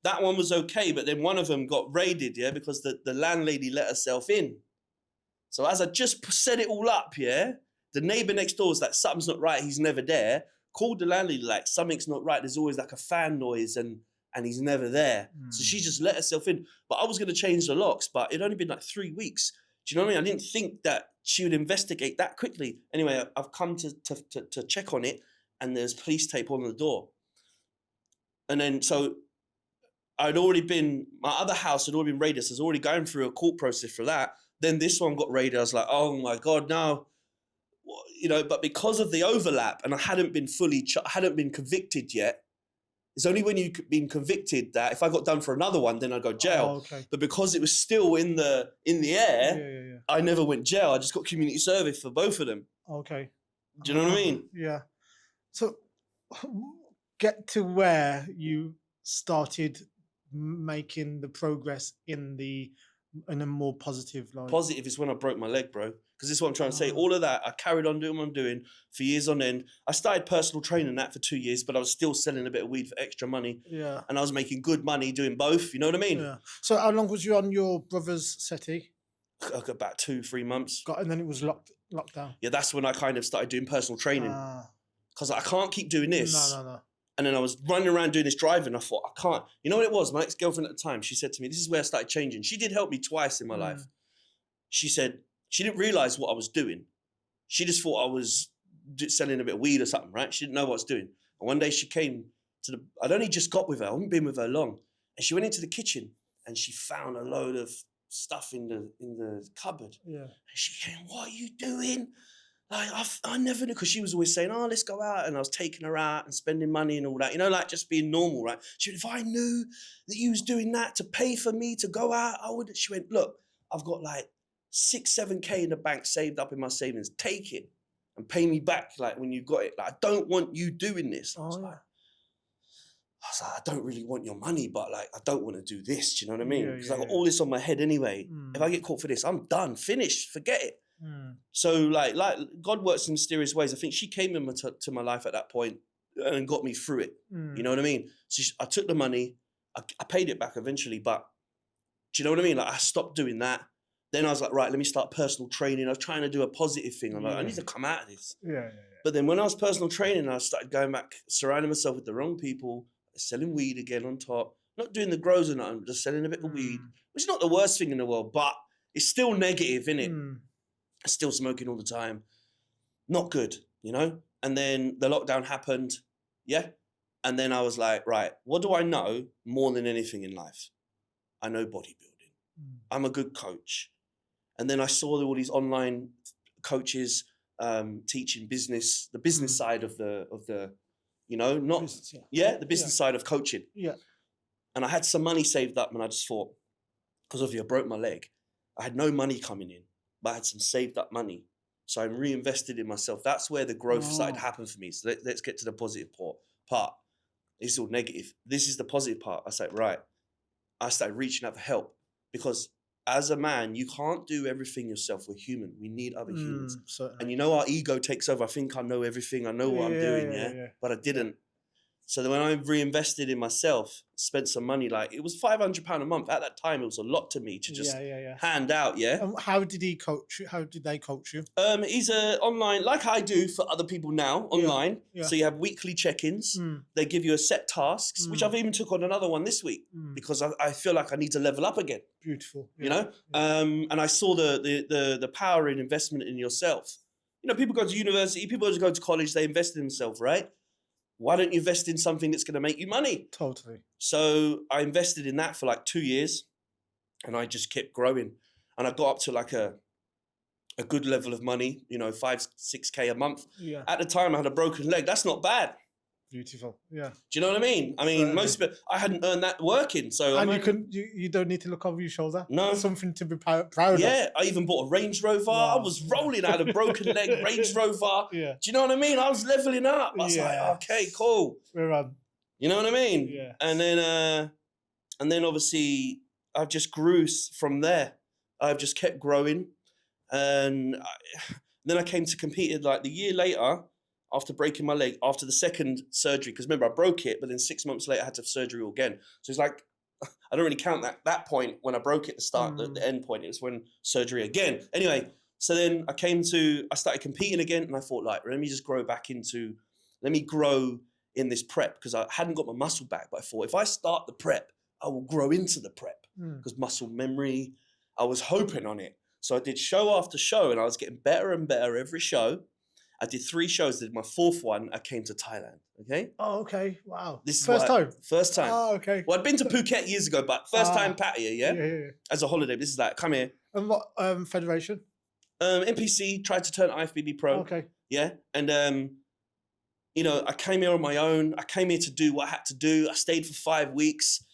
That one was okay, but then one of them got raided, yeah, because the landlady let herself in. So as I just set it all up, yeah, the neighbour next door was like, something's not right, he's never there. Called the landlady like, something's not right, there's always like a fan noise and he's never there. So she just let herself in. But I was going to change the locks, but it'd only been like 3 weeks. Do you know what I mean? I didn't think that she would investigate that quickly. Anyway, I've come to check on it and there's police tape on the door. And then, so my other house had already been raided. So I was already going through a court process for that. Then this one got raided. I was like, oh my God, no. You know, but because of the overlap and I hadn't been convicted yet, it's only when you've been convicted that if I got done for another one, then I'd go jail. Oh, okay. But because it was still in the air, I never went jail. I just got community service for both of them. Okay. Do you know what I mean? Yeah. So get to where you started making the progress in a more positive light. Positive is when I broke my leg, bro. Because this is what I'm trying to say. All of that, I carried on doing what I'm doing for years on end. I started personal training that for 2 years, but I was still selling a bit of weed for extra money. Yeah. And I was making good money doing both. You know what I mean? Yeah. So how long was you on your brother's settee? About 2-3 months. And then it was locked down. Yeah, that's when I kind of started doing personal training. Because I can't keep doing this. No. And then I was running around doing this driving. I thought, I can't. You know what it was? My ex-girlfriend at the time, she said to me, this is where I started changing. She did help me twice in my life. She said, she didn't realize what I was doing. She just thought I was selling a bit of weed or something, right? She didn't know what I was doing. And one day she came to I'd only just got with her. I hadn't been with her long. And she went into the kitchen and she found a load of stuff in the cupboard. Yeah. And she came, what are you doing? Like, I never knew, because she was always saying, oh, let's go out. And I was taking her out and spending money and all that, you know, like just being normal, right? She went, if I knew that you was doing that to pay for me to go out, I would. She went, look, I've got like 6-7K in the bank saved up in my savings. Take it and pay me back, like, when you got it. Like, I don't want you doing this. I was like, I don't really want your money, but like, I don't want to do this. Do you know what I mean? Because I got all this on my head anyway. If I get caught for this, I'm done, finished, forget it. So like God works in mysterious ways. I think she came into my life at that point and got me through it. You know what I mean? So I took the money, I paid it back eventually, but do you know what I mean? Like, I stopped doing that. Then I was like, right, let me start personal training. I was trying to do a positive thing. I'm like, I need to come out of this. But then when I was personal training, I started going back, surrounding myself with the wrong people, selling weed again on top, not doing the grows or nothing, just selling a bit of weed, which is not the worst thing in the world, but it's still negative, innit? Still smoking all the time. Not good, you know? And then the lockdown happened, yeah? And then I was like, right, what do I know more than anything in life? I know bodybuilding. I'm a good coach. And then I saw all these online coaches teaching business, the business side of the, you know, not, business, the business side of coaching. And I had some money saved up, and I just thought, because of I broke my leg, I had no money coming in, but I had some saved up money. So I reinvested in myself. That's where the growth started to happen for me. So let's get to the positive part. It's all negative. This is the positive part. I said, right. I started reaching out for help, because as a man, you can't do everything yourself. We're human. We need other humans. Certainly. And you know, our ego takes over. I think I know everything. I know what I'm doing, but I didn't. So then when I reinvested in myself, spent some money, like it was £500 a month. At that time, it was a lot to me to just hand out, And how did he coach you? How did they coach you? He's online, like I do for other people now, online. So you have weekly check-ins. They give you a set tasks, which I've even took on another one this week, because I feel like I need to level up again. Beautiful. You know? And I saw the power in investment in yourself. You know, people go to university, people go to college, they invest in themselves, right? Why don't you invest in something that's going to make you money? Totally. So I invested in that for like 2 years, and I just kept growing. And I got up to like a good level of money, you know, 5-6K a month. At the time, I had a broken leg. That's not bad. Beautiful. Do you know what I mean? I mean, most of it, I hadn't earned that working. So and you don't need to look over your shoulder. No. That's something to be proud of. Yeah, I even bought a Range Rover. Wow. I was rolling. I had a broken leg, Range Rover. Do you know what I mean? I was leveling up. I was like, okay, cool. You know what I mean? And then obviously I just grew from there. I've just kept growing. And then I came to compete like the year later, after breaking my leg, after the second surgery, because remember, I broke it, but then 6 months later, I had to have surgery again. So it's like, I don't really count that point when I broke it, the start, the end point. It was when surgery again. Anyway, so then I started competing again, and I thought, like, let me grow in this prep, because I hadn't got my muscle back, but I thought, if I start the prep, I will grow into the prep, because muscle memory, I was hoping on it. So I did show after show, and I was getting better and better every show. I did 3 shows. Did my 4th one. I came to Thailand. Okay. Oh, okay. Wow. This is first time. First time. Oh, okay. Well, I'd been to Phuket years ago, but first time Pattaya, as a holiday. This is like, come here. And what federation? NPC, tried to turn IFBB pro. Okay. Yeah, and you know, I came here on my own. I came here to do what I had to do. I stayed for 5 weeks,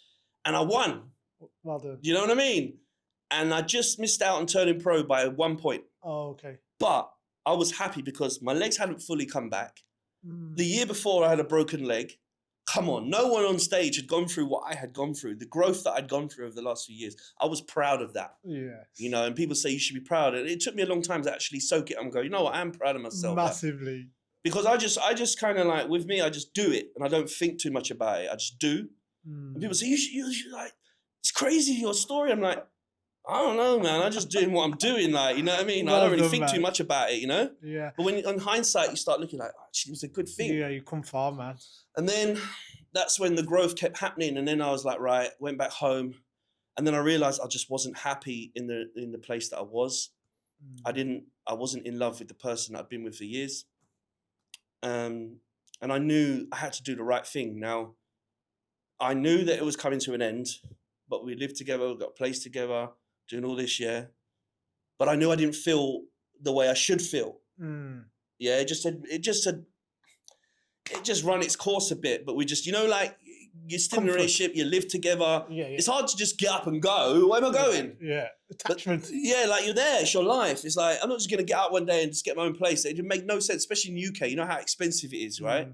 and I won. Well done. You know what I mean? And I just missed out on turning pro by 1 point. Oh, okay. But I was happy because my legs hadn't fully come back. The year before, I had a broken leg. Come on, no one on stage had gone through what I had gone through, the growth that I'd gone through over the last few years. I was proud of that. Yeah. You know, and people say you should be proud. And it took me a long time to actually soak it and go, you know what, I am proud of myself. Massively. Because I just kind of like, with me, I just do it. And I don't think too much about it. I just do. And people say, you should like, it's crazy, your story. I'm like, I don't know, man. I'm just doing what I'm doing, like, you know what I mean? I don't really think too much about it, you know? Yeah. But when in hindsight, you start looking like, actually, it was a good thing. Yeah, you come far, man. And then that's when the growth kept happening. And then I was like, right, went back home. And then I realized I just wasn't happy in the place that I was. I wasn't in love with the person I'd been with for years. And I knew I had to do the right thing. Now, I knew that it was coming to an end, but we lived together, we got a place together, doing all this, yeah. But I knew I didn't feel the way I should feel. Yeah, it just run its course a bit. But we just, you know, like you're still in a relationship, you live together. Yeah. It's hard to just get up and go. Where am I going? Yeah, attachment. But, yeah, like you're there, it's your life. It's like, I'm not just going to get out one day and just get my own place. It would make no sense, especially in the UK. You know how expensive it is, right?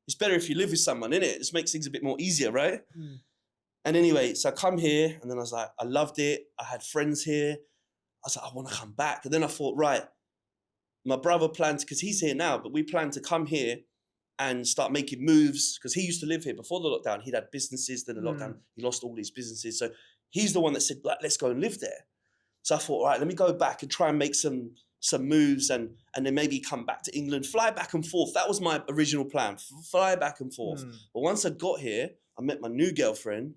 It's better if you live with someone, innit? It just makes things a bit more easier, right? And anyway, so I come here and then I was like, I loved it. I had friends here. I was like, I want to come back. And then I thought, right, my brother planned, because he's here now, but we planned to come here and start making moves, because he used to live here before the lockdown. He'd had businesses, then the lockdown, he lost all his businesses. So he's the one that said, like, let's go and live there. So I thought, all right, let me go back and try and make some moves and then maybe come back to England, fly back and forth. That was my original plan, fly back and forth. But once I got here, I met my new girlfriend,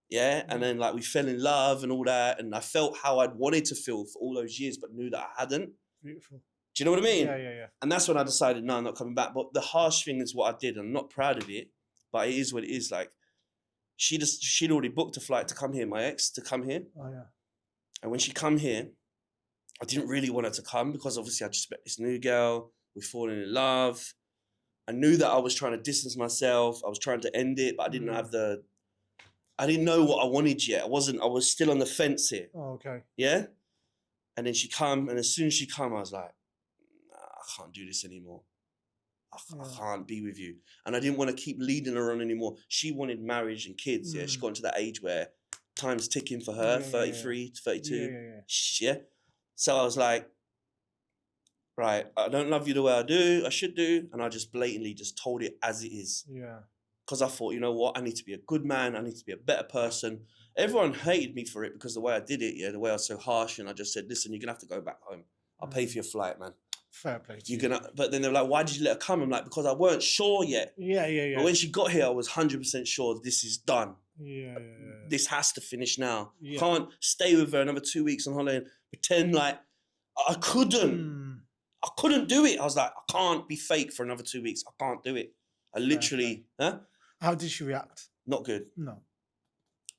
yeah, and then like we fell in love and all that, and I felt how I'd wanted to feel for all those years, but knew that I hadn't. Beautiful. Do you know what I mean? Yeah. And that's when I decided, no, I'm not coming back. But the harsh thing is what I did, and I'm not proud of it, but it is what it is. Like, she'd already booked a flight to come here, my ex, to come here. Oh, yeah. And when she come here, I didn't really want her to come because obviously I just met this new girl, we're falling in love. I knew that I was trying to distance myself. I was trying to end it, but I didn't have I didn't know what I wanted yet. I was still on the fence here. Oh, okay. Yeah? And then she come, and as soon as she come, I was like, nah, I can't do this anymore. I can't be with you. And I didn't want to keep leading her on anymore. She wanted marriage and kids, yeah? She got into that age where time's ticking for her, 33 to 32. Yeah. So I was like, right, I don't love you the way I should do. And I just blatantly just told it as it is. Yeah. Because I thought, you know what, I need to be a good man. I need to be a better person. Everyone hated me for it because the way I did it, yeah, the way I was so harsh. And I just said, listen, you're going to have to go back home. I'll pay for your flight, man. Fair play to you. But then they're like, why did you let her come? I'm like, because I weren't sure yet. Yeah. But when she got here, I was 100% sure this is done. Yeah. This has to finish now. Yeah. Can't stay with her another 2 weeks on holiday and pretend like I couldn't. I couldn't do it. I was like, I can't be fake for another 2 weeks. I can't do it. I literally, How did she react? Not good. No.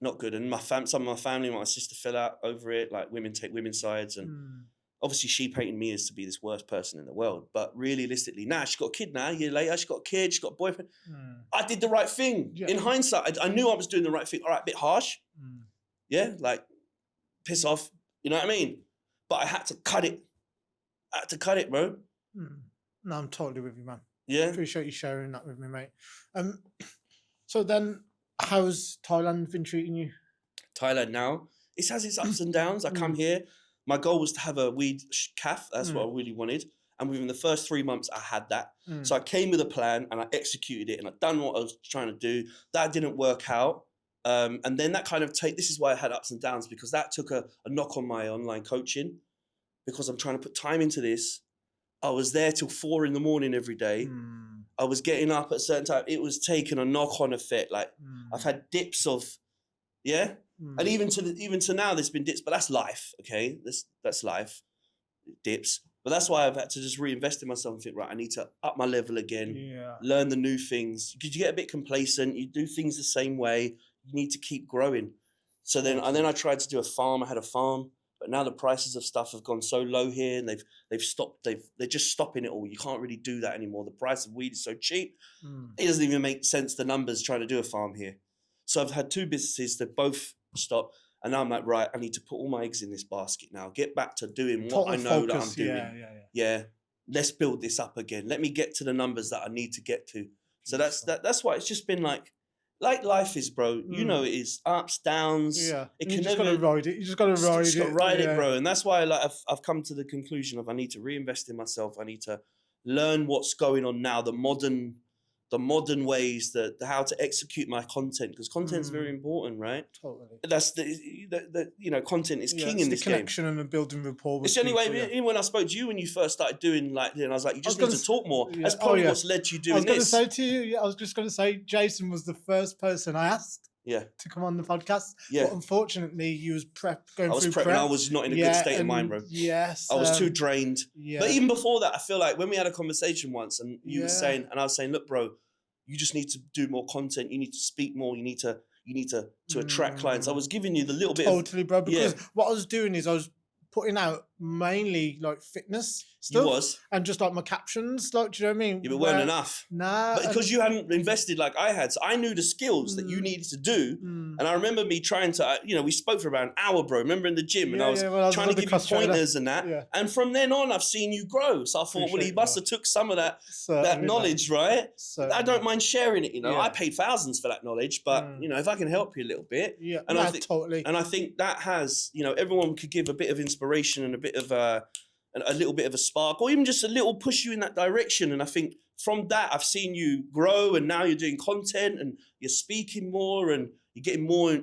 Not good. And some of my family, my sister fell out over it. Like, women take women's sides. And obviously she painted me as to be this worst person in the world. But realistically, she got a kid now. A year later, she got a kid. She got a boyfriend. I did the right thing. Yeah. In hindsight, I knew I was doing the right thing. All right, a bit harsh. Yeah, like, piss off. You know what I mean? But I had to cut it. I had to cut it, bro. No, I'm totally with you, man. Yeah. Appreciate you sharing that with me, mate. So then, how's Thailand been treating you? Thailand now, it has its ups and downs. I come here. My goal was to have a weed calf. That's what I really wanted. And within the first 3 months, I had that. So I came with a plan and I executed it and I've done what I was trying to do. That didn't work out. And then that kind of this is why I had ups and downs, because that took a knock on my online coaching, because I'm trying to put time into this. I was there till 4 a.m. every day. I was getting up at a certain time. It was taking a knock-on effect. Like, I've had dips of, and even to now, there's been dips, but that's life, okay? That's life, dips. But that's why I've had to just reinvest in myself and think, right, I need to up my level again, learn the new things. Because you get a bit complacent, you do things the same way, you need to keep growing. So then I tried to do a farm. I had a farm. But now the prices of stuff have gone so low here, and they've stopped. They're just stopping it all. You can't really do that anymore. The price of weed is so cheap. It doesn't even make sense, the numbers, trying to do a farm here. So I've had 2 businesses that both stopped, and now I'm like, right, I need to put all my eggs in this basket now. Get back to doing what I know that I'm doing. Yeah. Let's build this up again. Let me get to the numbers that I need to get to. So that's why it's just been like life is, bro. You know, it is ups, downs. Yeah, you just gotta ride it. You just gotta ride it, bro. And that's why, like, I've come to the conclusion of I need to reinvest in myself. I need to learn what's going on now, the modern the modern ways, the how to execute my content, because content is very important, right? Totally. That's the you know, content is king in this game. Connection and building rapport with It's the only way. people, Even when I spoke to you when you first started doing like, I was like, you just need to talk more. Yeah. That's probably what's led to you doing this. I was going to say to you, I was just going to say, Jason was the first person I asked to come on the podcast. Yeah. But unfortunately, you was going I was through prepping. prep. I was not in a good state of mind, bro. Yes. I was too drained. Yeah. But even before that, I feel like when we had a conversation once, and you were saying, and I was saying, look, bro, you just need to do more content. You need to speak more. You need to attract clients. I was giving you the little bit. Totally, bro. Because what I was doing is I was putting out mainly like fitness stuff. And just like my captions, like, do you know what I mean? Yeah, but weren't enough. Nah. But because you hadn't invested like I had, so I knew the skills that you needed to do. And I remember me trying to, we spoke for about an hour, bro. Remember in the gym, and I was trying to give you pointers and that. Yeah. And from then on, I've seen you grow. So I thought, well, he must have took some of that knowledge, right? I don't mind sharing it. I paid thousands for that knowledge, but if I can help you a little bit, and I think totally. And I think that has, everyone could give a bit of inspiration and a bit of a little bit of a spark, or even just a little push you in that direction. And I think from that, I've seen you grow, and now you're doing content and you're speaking more and you're getting more,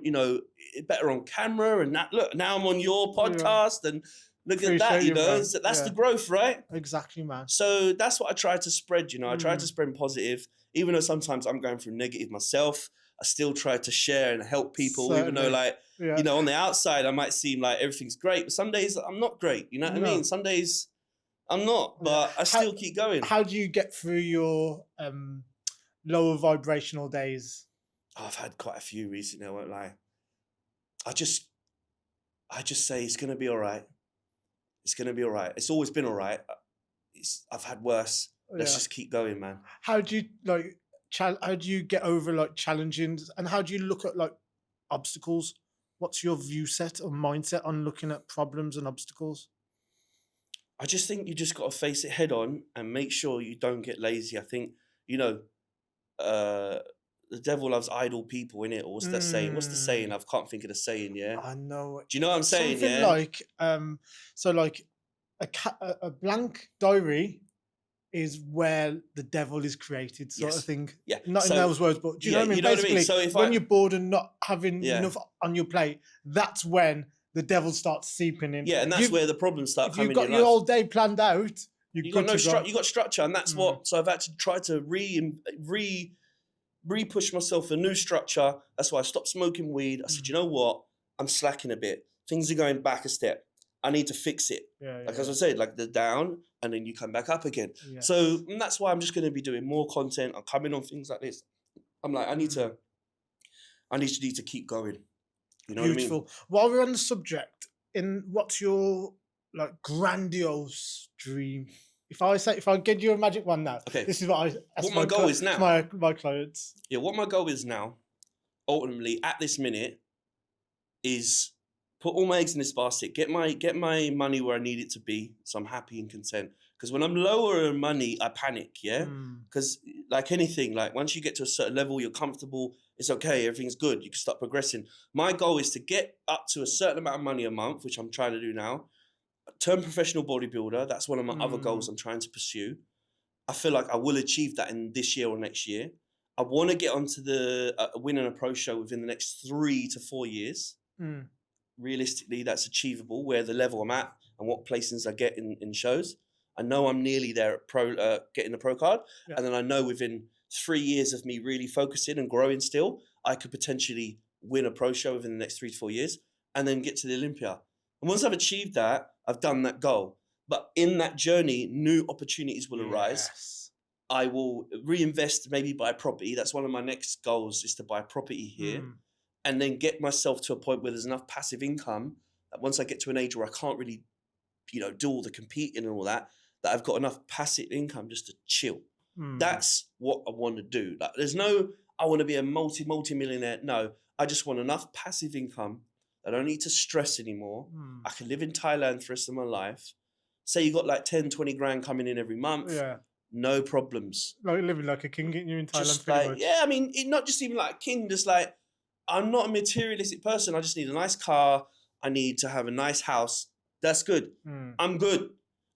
better on camera. And that, look, now I'm on your podcast and look at that, that's the growth, right? Exactly, man. So that's what I try to spread, I try to spread positive, even though sometimes I'm going through negative myself. I still try to share and help people, even though on the outside, I might seem like everything's great, but some days I'm not great. You know what I mean? Some days I'm not, but I still keep going. How do you get through your lower vibrational days? Oh, I've had quite a few recently, I won't lie. I just say it's going to be all right. It's going to be all right. It's always been all right. I've had worse. Let's just keep going, man. How do you how do you get over like challenging, and how do you look at like obstacles? What's your view set or mindset on looking at problems and obstacles? I just think you just got to face it head on and make sure you don't get lazy. I think, the devil loves idle people, innit? Or what's that saying? What's the saying? I can't think of the saying, yeah? I know. Do you know what I'm saying, something like, so like a blank diary is where the devil is created, sort of thing. Yeah. Not in those words, but do you know what I mean? Basically, so when you're bored and not having enough on your plate, that's when the devil starts seeping in. Yeah, and that's where the problems start coming in. You've got your whole day planned out. You got structure, and that's what. So I've had to try to re-push myself a new structure. That's why I stopped smoking weed. I said, you know what? I'm slacking a bit. Things are going back a step. I need to fix it. As I said, like the down, and then you come back up again. Yeah. So that's why I'm just going to be doing more content. I'm coming on things like this. I'm like, I need to keep going. You know Beautiful. what I mean? While we're on the subject, what's your like grandiose dream? If I give you a magic one now, this is what my goal is now. My clients. Yeah, what my goal is now, ultimately at this minute, is put all my eggs in this basket, get my money where I need it to be, so I'm happy and content. Because when I'm lower in money, I panic, Because like anything, like once you get to a certain level, you're comfortable, it's okay, everything's good, you can start progressing. My goal is to get up to a certain amount of money a month, which I'm trying to do now, turn professional bodybuilder, that's one of my other goals I'm trying to pursue. I feel like I will achieve that in this year or next year. I want to get onto the winning a pro show within the next 3 to 4 years. Realistically, that's achievable, where the level I'm at and what placings I get in shows. I know I'm nearly there at getting the pro card. And then I know within 3 years of me really focusing and growing still, I could potentially win a pro show within the next 3 to 4 years and then get to the Olympia. And once I've achieved that, I've done that goal. But in that journey, new opportunities will arise. I will reinvest, maybe buy property. That's one of my next goals, is to buy property here. And then get myself to a point where there's enough passive income that once I get to an age where I can't really, do all the competing and all that I've got enough passive income just to chill. That's what I want to do. Like, there's no, I want to be a multi-millionaire. No, I just want enough passive income that I don't need to stress anymore. I can live in Thailand for the rest of my life. Say you got like 10, 20 grand coming in every month. Yeah. No problems. Like living like a king, getting you in Thailand. Just like, I mean, not just even like a king, just like, I'm not a materialistic person. I just need a nice car. I need to have a nice house. That's good. I'm good.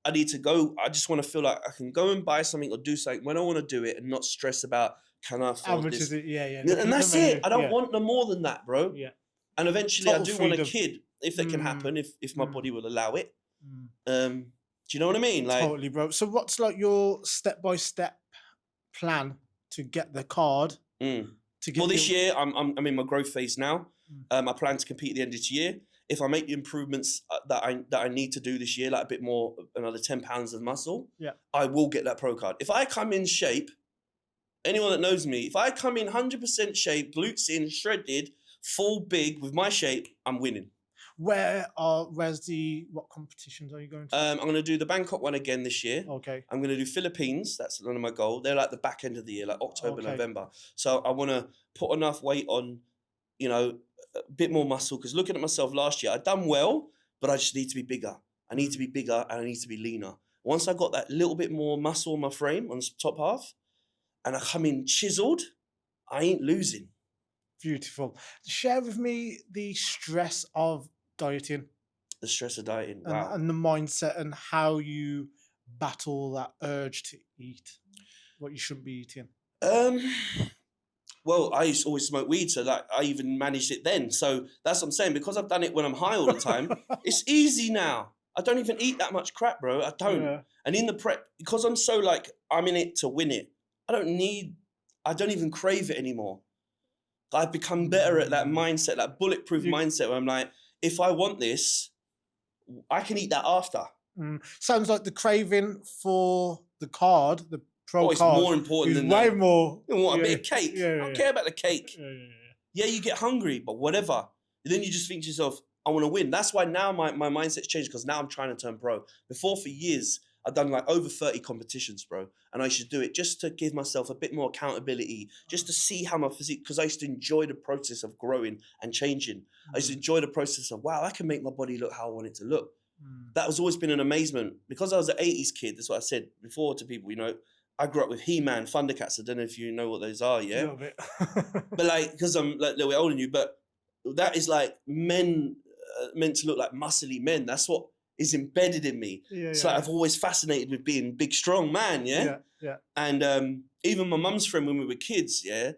I need to go. I just want to feel like I can go and buy something or do something when I want to do it and not stress about, can I How afford much this? is it? Yeah, yeah. And that's it. I don't want no more than that, bro. Yeah. And eventually I Total do want a freedom. kid, if that can happen, if my body will allow it. Do you know what I mean? Like, Totally, bro. So what's like your step-by-step plan to get the card? To get well, this year I'm in my growth phase now. I plan to compete at the end of this year. If I make the improvements that I need to do this year, like a bit more, another 10 pounds of muscle, I will get that pro card. If I come in shape, anyone that knows me, if I come in 100% shape, glutes in, shredded, full big with my shape, I'm winning. Where's what competitions are you going to? I'm going to do the Bangkok one again this year. Okay. I'm going to do Philippines. That's one of my goals. They're like the back end of the year, like October, November. So I want to put enough weight on, you know, a bit more muscle. Because looking at myself last year, I'd done well, but I just need to be bigger. I need to be bigger and I need to be leaner. Once I got that little bit more muscle on my frame, on the top half, and I come in chiseled, I ain't losing. Beautiful. Share with me the stress of dieting. The stress of dieting, wow. And the mindset and how you battle that urge to eat what you shouldn't be eating. Well, I used to always smoke weed, so like I even managed it then. So that's what I'm saying. Because I've done it when I'm high all the time, it's easy now. I don't even eat that much crap, bro. I don't. Yeah. And in the prep, because I'm so like, I'm in it to win it. I don't even crave it anymore. I've become better at that mindset, that bulletproof mindset where I'm like, if I want this, I can eat that after. Sounds like the craving for the card, the pro it's card, more important than way more. You want a bit of cake? I don't care about the cake. Yeah, you get hungry, but whatever. And then you just think to yourself, I want to win. That's why now my mindset's changed, because now I'm trying to turn pro. Before, for years, I've done like over 30 competitions, bro. And I should do it just to give myself a bit more accountability, just to see how my physique, because I used to enjoy the process of growing and changing. I used to enjoy the process of, wow, I can make my body look how I want it to look. That has always been an amazement. Because I was an 80s kid, that's what I said before to people, you know, I grew up with He-Man, Thundercats. I don't know if you know what those are, yeah? A little bit. But like, because I'm like a little bit older than you, but that is like men meant to look like muscly men. That's what is embedded in me. Like I've always fascinated with being big, strong man, yeah? And even my mum's friend when we were kids, yeah,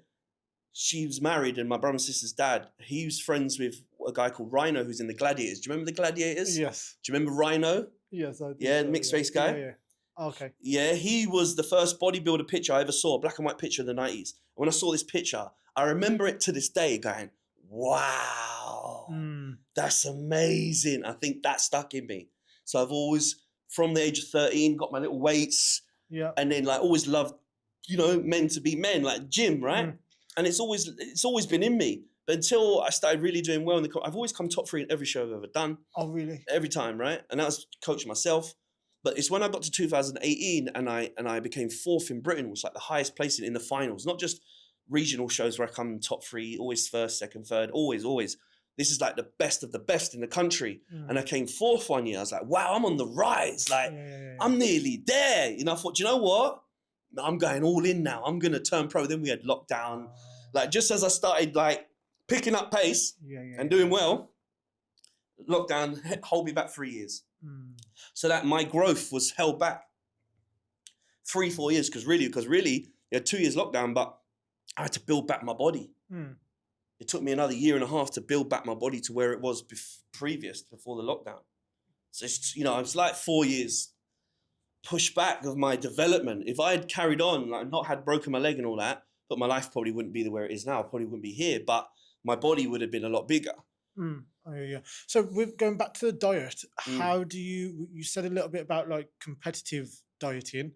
she was married, and my brother and sister's dad, he was friends with a guy called Rhino who's in the Gladiators. Do you remember the Gladiators? Yes. Do you remember Rhino? Yes, I do. Yeah, the mixed face guy? Yeah. Okay. Yeah, he was the first bodybuilder picture I ever saw, black and white picture in the 90s. When I saw this picture, I remember it to this day going, wow, that's amazing. I think that stuck in me. So I've always, from the age of 13, got my little weights. Yeah. And then like always loved, you know, men to be men, like gym, right? And it's always been in me. But until I started really doing well in the, I've always come top 3 in every show I've ever done. Oh, really? Every time, right? And that was coaching myself. But it's when I got to 2018 and I became 4th in Britain, which was like the highest placing in the finals, not just regional shows where I come top 3, always 1st, 2nd, 3rd, always. This is like the best of the best in the country. And I came 4th one year. I was like, wow, I'm on the rise. Like, I'm nearly there. You know, I thought, do you know what? I'm going all in now. I'm going to turn pro. Then we had lockdown. Like, just as I started like picking up pace and doing well, lockdown hold me back 3 years. So that my growth was held back 3-4 years, because really, you had 2 years lockdown, but I had to build back my body. It took me another 1.5 years to build back my body to where it was before the lockdown. So it's, you know, it's like 4 years push back of my development. If I had carried on, like not had broken my leg and all that, but my life probably wouldn't be where it is now. I probably wouldn't be here, but my body would have been a lot bigger. Oh, yeah. So with going back to the diet, how do you said a little bit about like competitive dieting,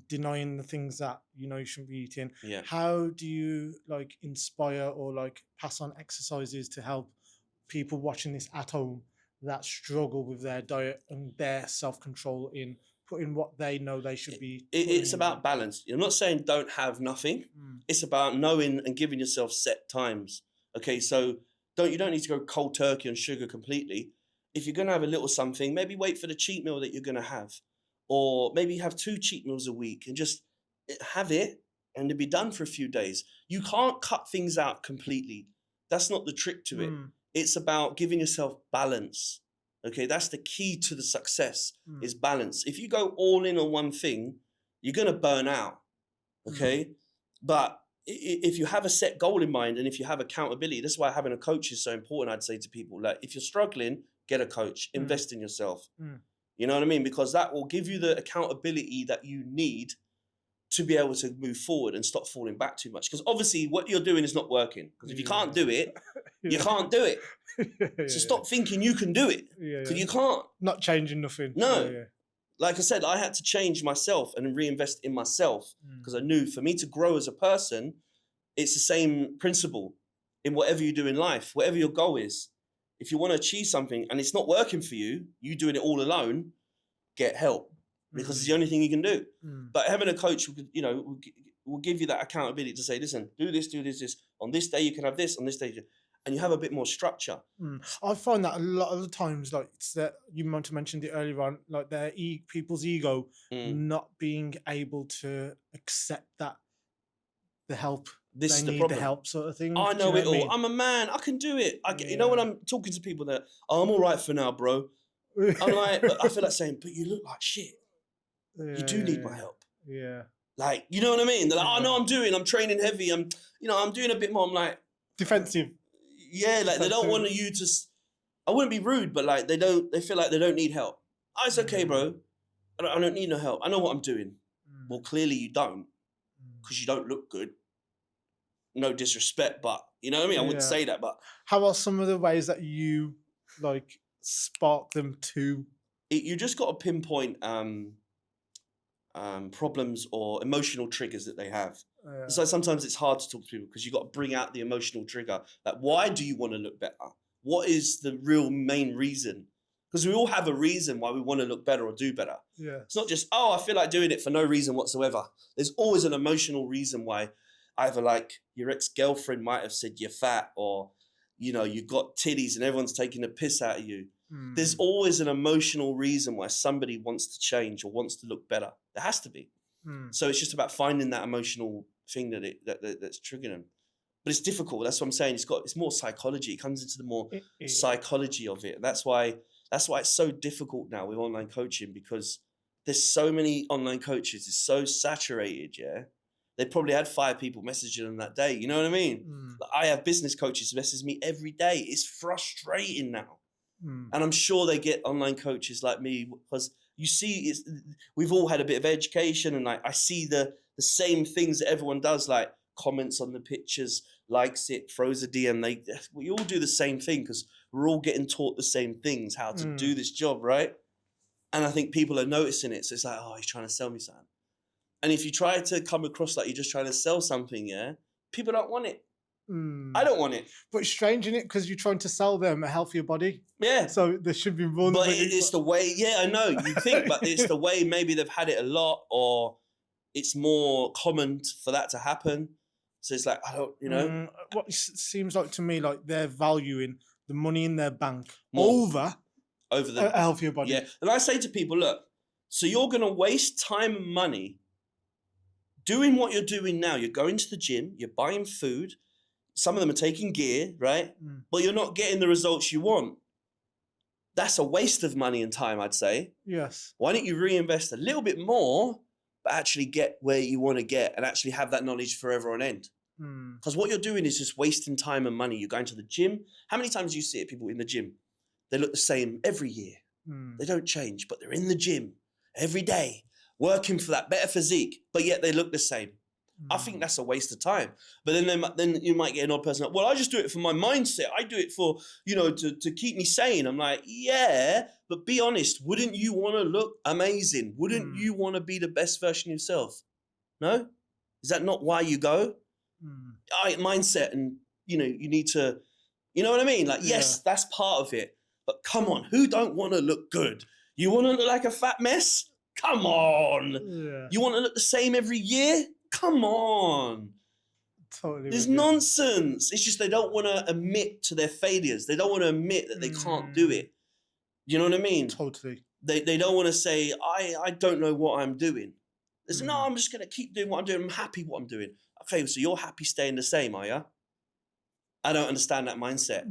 denying the things that you know you shouldn't be eating. Yeah. How do you like inspire or like pass on exercises to help people watching this at home that struggle with their diet and their self-control in putting what they know they should be? It's about balance. I'm not saying don't have nothing. It's about knowing and giving yourself set times. Okay, so you don't need to go cold turkey on sugar completely. If you're going to have a little something, maybe wait for the cheat meal that you're going to have. Or maybe have 2 cheat meals a week and just have it and it'll be done for a few days. You can't cut things out completely. That's not the trick to it. It's about giving yourself balance. Okay, that's the key to the success is balance. If you go all in on one thing, you're going to burn out. Okay, but if you have a set goal in mind and if you have accountability, that's why having a coach is so important. I'd say to people, like, if you're struggling, get a coach, invest in yourself. You know what I mean? Because that will give you the accountability that you need to be able to move forward and stop falling back too much. Because obviously what you're doing is not working. Because if you can't do it, you can't do it. So stop thinking you can do it. Because you can't. Not changing nothing. No. Like I said, I had to change myself and reinvest in myself because I knew for me to grow as a person, it's the same principle in whatever you do in life, whatever your goal is. If you want to achieve something and it's not working for you, you doing it all alone, get help. Because it's the only thing you can do. But having a coach, you know, will give you that accountability to say, listen, do this, this. On this day, you can have this. On this day, and you have a bit more structure. I find that a lot of the times, like, it's that you might have mentioned it earlier on, like people's ego not being able to accept that the help. This they is the need problem. The help sort of thing. I know you it all. I mean? I'm a man. I can do it. You know when I'm talking to people that, oh, I'm all right for now, bro. I'm like, I feel like saying, but you look like shit. You do need my help. Like, you know what I mean? They're like, oh, no, I'm training heavy. I'm doing a bit more. I'm like, defensive. Yeah, like they don't want you to. I wouldn't be rude, but like they feel like they don't need help. Oh, it's okay, bro. I don't need no help. I know what I'm doing. Well, clearly you don't, because you don't look good. No disrespect, but you know what I mean. I wouldn't say that, but how are some of the ways that you like spark them to? You just got to pinpoint problems or emotional triggers that they have. So sometimes it's hard to talk to people because you've got to bring out the emotional trigger. Like, why do you want to look better? What is the real main reason? Because we all have a reason why we want to look better or do better. It's not just, oh, I feel like doing it for no reason whatsoever. There's always an emotional reason why. Either like your ex-girlfriend might have said you're fat, or, you know, you got titties and everyone's taking the piss out of you. There's always an emotional reason why somebody wants to change or wants to look better. There has to be. So it's just about finding that emotional thing that's triggering them. But it's difficult. That's what I'm saying. It's more psychology. It comes into the more psychology of it. That's why it's so difficult now with online coaching, because there's so many online coaches. It's so saturated, They probably had 5 people messaging them that day. You know what I mean? I have business coaches message me every day. It's frustrating now. And I'm sure they get online coaches like me, because you see, we've all had a bit of education, and I see the same things that everyone does, like comments on the pictures, likes it, throws a DM. We all do the same thing because we're all getting taught the same things, how to do this job, right? And I think people are noticing it. So it's like, oh, he's trying to sell me something. And if you try to come across like you're just trying to sell something, people don't want it. I don't want it. But it's strange, isn't it? Because you're trying to sell them a healthier body. Yeah. So there should be more. But it's the way, I know, you think, but it's the way maybe they've had it a lot, or it's more common for that to happen. So it's like, I don't, you know. What seems like to me, like they're valuing the money in their bank over the a healthier body. Yeah. And I say to people, look, so you're going to waste time and money doing what you're doing now. You're going to the gym, you're buying food. Some of them are taking gear, right? But you're not getting the results you want. That's a waste of money and time, I'd say. Yes. Why don't you reinvest a little bit more, but actually get where you want to get and actually have that knowledge forever on end? Because what you're doing is just wasting time and money. You're going to the gym. How many times do you see it, people in the gym? They look the same every year. They don't change, but they're in the gym every day, working for that better physique, but yet they look the same. I think that's a waste of time. But then you might get an odd person like, well, I just do it for my mindset. I do it for, to keep me sane. I'm like, yeah, but be honest. Wouldn't you want to look amazing? Wouldn't you want to be the best version of yourself? No? Is that not why you go? Mindset, and, you need to, you know what I mean? Like, yes, that's part of it. But come on, who don't want to look good? You want to look like a fat mess? Come on. Yeah. You want to look the same every year? Come on. Totally. There's nonsense. It's just they don't want to admit to their failures. They don't want to admit that they can't do it. You know what I mean? Totally. They don't want to say, I don't know what I'm doing. They say, no, I'm just going to keep doing what I'm doing. I'm happy what I'm doing. Okay, so you're happy staying the same, are you? I don't understand that mindset.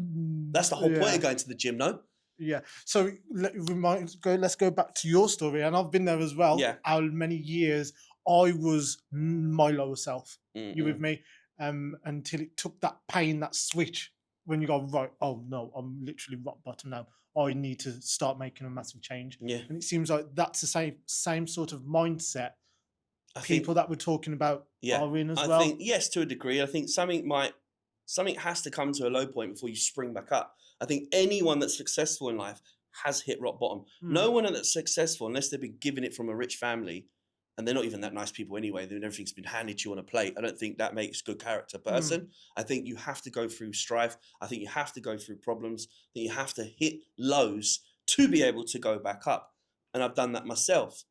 That's the whole point of going to the gym, no? Yeah. So let's go back to your story, and I've been there as well. Yeah. How many years I was my lower self. You with me? Until it took that pain, that switch, when you go, right, oh no, I'm literally rock bottom now. I need to start making a massive change. Yeah. And it seems like that's the same sort of mindset People that we're talking about are in as well. I think, yes, to a degree. I think something has to come to a low point before you spring back up. I think anyone that's successful in life has hit rock bottom. No one that's successful, unless they've been given it from a rich family, and they're not even that nice people anyway, then everything's been handed to you on a plate. I don't think that makes a good character person. I think you have to go through strife. I think you have to go through problems. I think you have to hit lows to be able to go back up. And I've done that myself.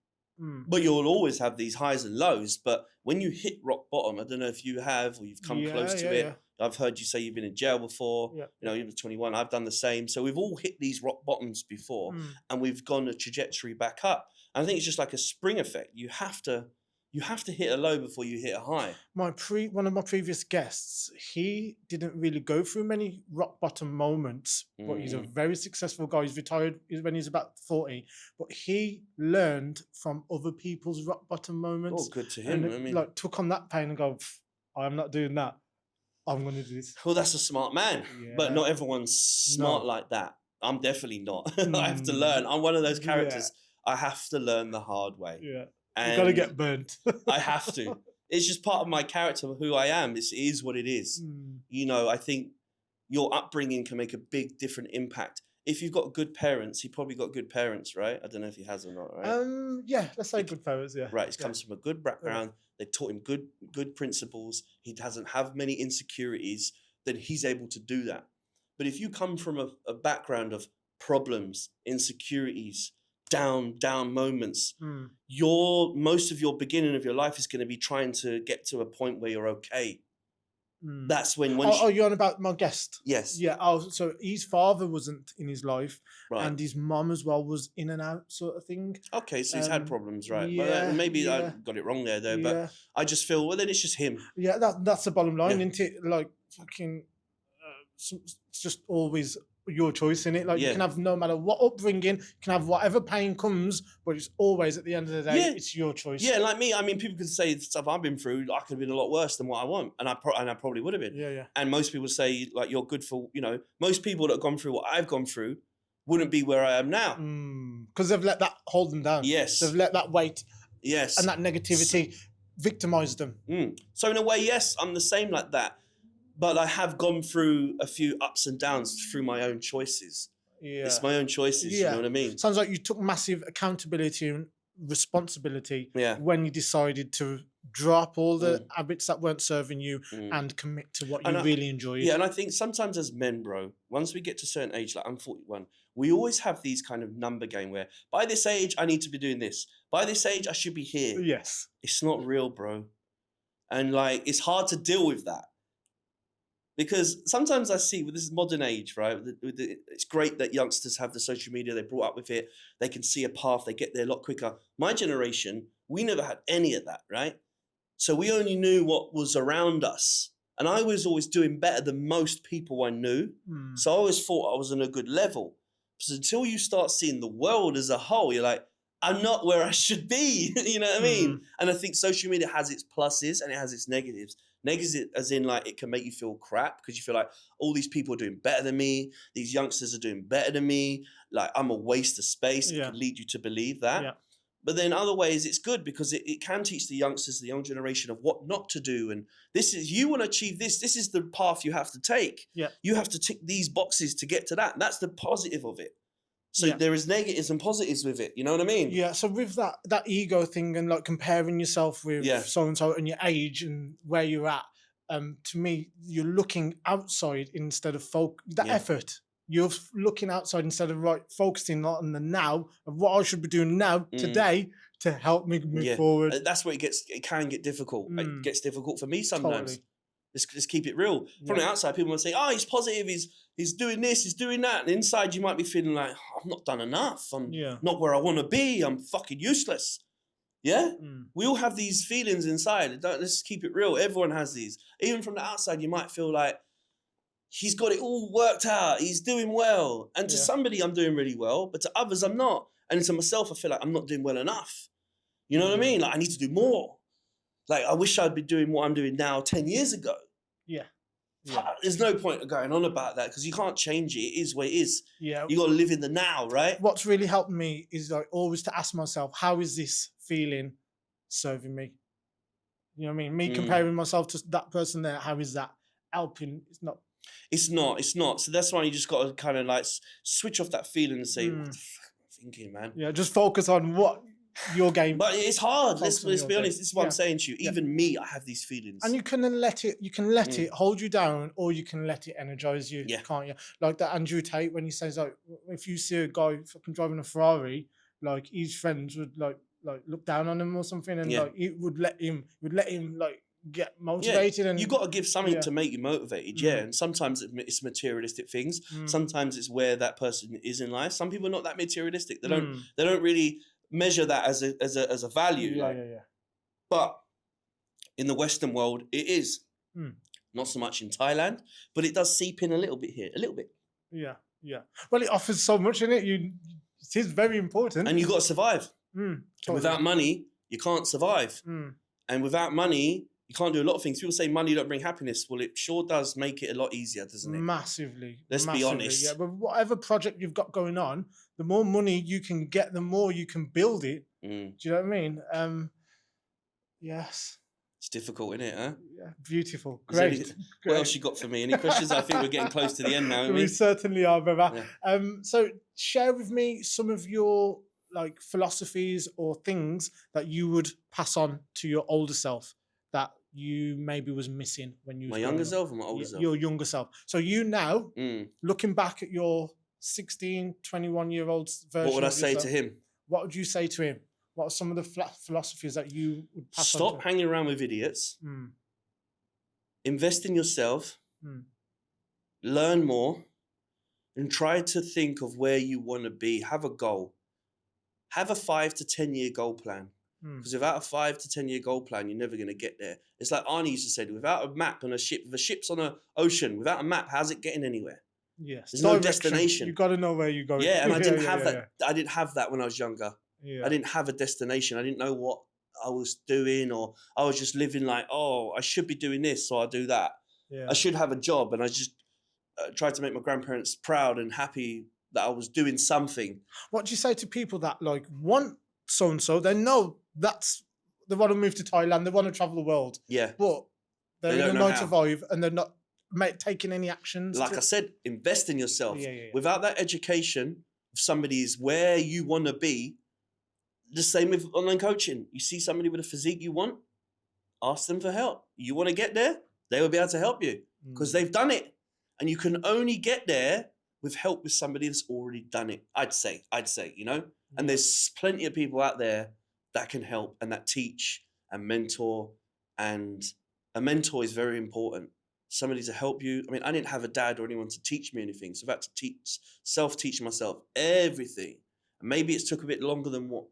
But you'll always have these highs and lows. But when you hit rock bottom, I don't know if you have or you've come close to it. Yeah. I've heard you say you've been in jail before. Yeah. You know, you were 21. I've done the same. So we've all hit these rock bottoms before, and we've gone a trajectory back up. And I think it's just like a spring effect. You have to hit a low before you hit a high. One of my previous guests, he didn't really go through many rock bottom moments, but he's a very successful guy. He's retired when he's about 40, but he learned from other people's rock bottom moments. Oh, good to him. And like took on that pain and go, I'm not doing that. I'm going to do this. Well, that's a smart man, but not everyone's smart like that. I'm definitely not. I have to learn. I'm one of those characters. I have to learn the hard way. Yeah. And you got to get burnt. I have to. It's just part of my character, of who I am. It is what it is. You know, I think your upbringing can make a big different impact. If you've got good parents, he probably got good parents, right? I don't know if he has or not, right? Yeah, let's say good parents, yeah. Right, he comes from a good background. They taught him good principles. He doesn't have many insecurities. Then he's able to do that. But if you come from a background of problems, insecurities, down moments, most of your beginning of your life is going to be trying to get to a point where you're okay. That's when you're on about my guest? Yes. Yeah. So his father wasn't in his life, and his mum as well was in and out, sort of thing. Okay, so he's had problems, right? Yeah, well, maybe I got it wrong there, though. But I just feel, well, then it's just him. Yeah, that's the bottom line, isn't it? Like fucking, it's just always your choice in it. Like you can have no matter what upbringing, you can have whatever pain comes, but it's always at the end of the day, it's your choice. Yeah, like me. I mean, people could say the stuff I've been through, I could have been a lot worse than what I want, and I probably would have been. Yeah. And most people say like you're good for, most people that have gone through what I've gone through wouldn't be where I am now because they've let that hold them down. Yes, they've let that weight. Yes, and that negativity victimize them. So in a way, yes, I'm the same like that. But I have gone through a few ups and downs through my own choices. Yeah. It's my own choices, you know what I mean? Sounds like you took massive accountability and responsibility when you decided to drop all the habits that weren't serving you and commit to what you really enjoy. Yeah, and I think sometimes as men, bro, once we get to a certain age, like I'm 41, we always have these kind of number game where by this age, I need to be doing this. By this age, I should be here. Yes. It's not real, bro. And like, it's hard to deal with that. Because sometimes I see with this modern age, right? It's great that youngsters have the social media, they're brought up with it, they can see a path, they get there a lot quicker. My generation, we never had any of that, right? So we only knew what was around us. And I was always doing better than most people I knew. So I always thought I was on a good level. So until you start seeing the world as a whole, you're like, I'm not where I should be. You know what I mean? And I think social media has its pluses and it has its negatives. Negative as in like it can make you feel crap because you feel like all these people are doing better than me. These youngsters are doing better than me. Like I'm a waste of space. It can lead you to believe that. Yeah. But then other ways it's good because it can teach the youngsters, the young generation of what not to do. And this is, you want to achieve this. This is the path you have to take. Yeah. You have to tick these boxes to get to that. That's the positive of it. So there is negatives and positives with it. You know what I mean? Yeah. So with that ego thing and like comparing yourself with so-and-so and your age and where you're at, to me, you're looking outside instead of effort. You're looking outside instead of focusing on the now of what I should be doing now, today, to help me move forward. That's where it can get difficult. It gets difficult for me sometimes. Totally. Let's keep it real. From the outside, people might say, oh, he's positive, he's doing this, he's doing that. And inside, you might be feeling like, oh, I've not done enough. I'm not where I want to be. I'm fucking useless. Yeah? We all have these feelings inside. Let's keep it real. Everyone has these. Even from the outside, you might feel like, he's got it all worked out. He's doing well. And to Yeah. somebody, I'm doing really well, but to others, I'm not. And to myself, I feel like I'm not doing well enough. You know what I mean? Like, I need to do more. Like, I wish I'd be doing what I'm doing now 10 years ago. Yeah. There's no point of going on about that because you can't change it. It is what it is. Yeah. You got to live in the now, right? What's really helped me is like always to ask myself, how is this feeling serving me? You know what I mean? Me comparing myself to that person there, how is that helping? It's not. It's not. So that's why you just got to kind of like switch off that feeling and say, what the fuck am I thinking, man? Yeah, just focus on what your game. But it's hard. Let's be honest. game. This is what I'm saying to you. Even me, I have these feelings. And you can then let it, it hold you down, or you can let it energize you, can't you? Like that Andrew Tate, when he says, like, if you see a guy fucking driving a Ferrari, like his friends would like look down on him or something, and like it would let him like get motivated. And you got to give something to make you motivated. And sometimes it's materialistic things. Sometimes it's where that person is in life. Some people are not that materialistic. They don't really measure that as a value. But in the Western world, it is not so much in Thailand, but it does seep in a little bit here, a little bit. Well, it offers so much in it. It is very important, and you got to survive. Without money, you can't survive, and without money, you can't do a lot of things. People say money don't bring happiness. Well, it sure does make it a lot easier, doesn't it? Massively. Let's be honest. Yeah, but whatever project you've got going on, the more money you can get, the more you can build it. Do you know what I mean? Yes. It's difficult, isn't it? Huh? Yeah. Beautiful. Great. What else you got for me? Any questions? I think we're getting close to the end now. We certainly are, brother. Yeah. So share with me some of your like philosophies or things that you would pass on to your older self that you maybe was missing when you was my younger self or my older self? Your younger self. So you now, looking back at your 16, 21-year-old version, what would I say to him? What would you say to him? What are some of the philosophies that you would pass on? Stop hanging around with idiots. Invest in yourself. Learn more. And try to think of where you want to be. Have a goal. Have a 5 to 10 year goal plan. Because without a 5 to 10 year goal plan, you're never going to get there. It's like Arnie used to say, without a map on a ship, if the ship's on an ocean, without a map, how's it getting anywhere? Yes. There's no destination. You've got to know where you're going. Yeah, and I didn't have that. I didn't have that when I was younger. Yeah. I didn't have a destination. I didn't know what I was doing, or I was just living like, oh, I should be doing this, so I'll do that. Yeah. I should have a job, and I just tried to make my grandparents proud and happy that I was doing something. What do you say to people that like want so-and-so? They know they want to move to Thailand, they want to travel the world. Yeah. But they're in a 9 to 5 and they're not taking any actions. Like I said, invest in yourself. Without that education of somebody's where you want to be, the same with online coaching. You see somebody with a physique you want, ask them for help. You want to get there, they will be able to help you because they've done it. And you can only get there with help with somebody that's already done it. I'd say, you know? And there's plenty of people out there that can help and that teach and mentor. And a mentor is very important. Somebody to help you. I mean, I didn't have a dad or anyone to teach me anything. So I've had to self-teach myself everything. And maybe it took a bit longer than what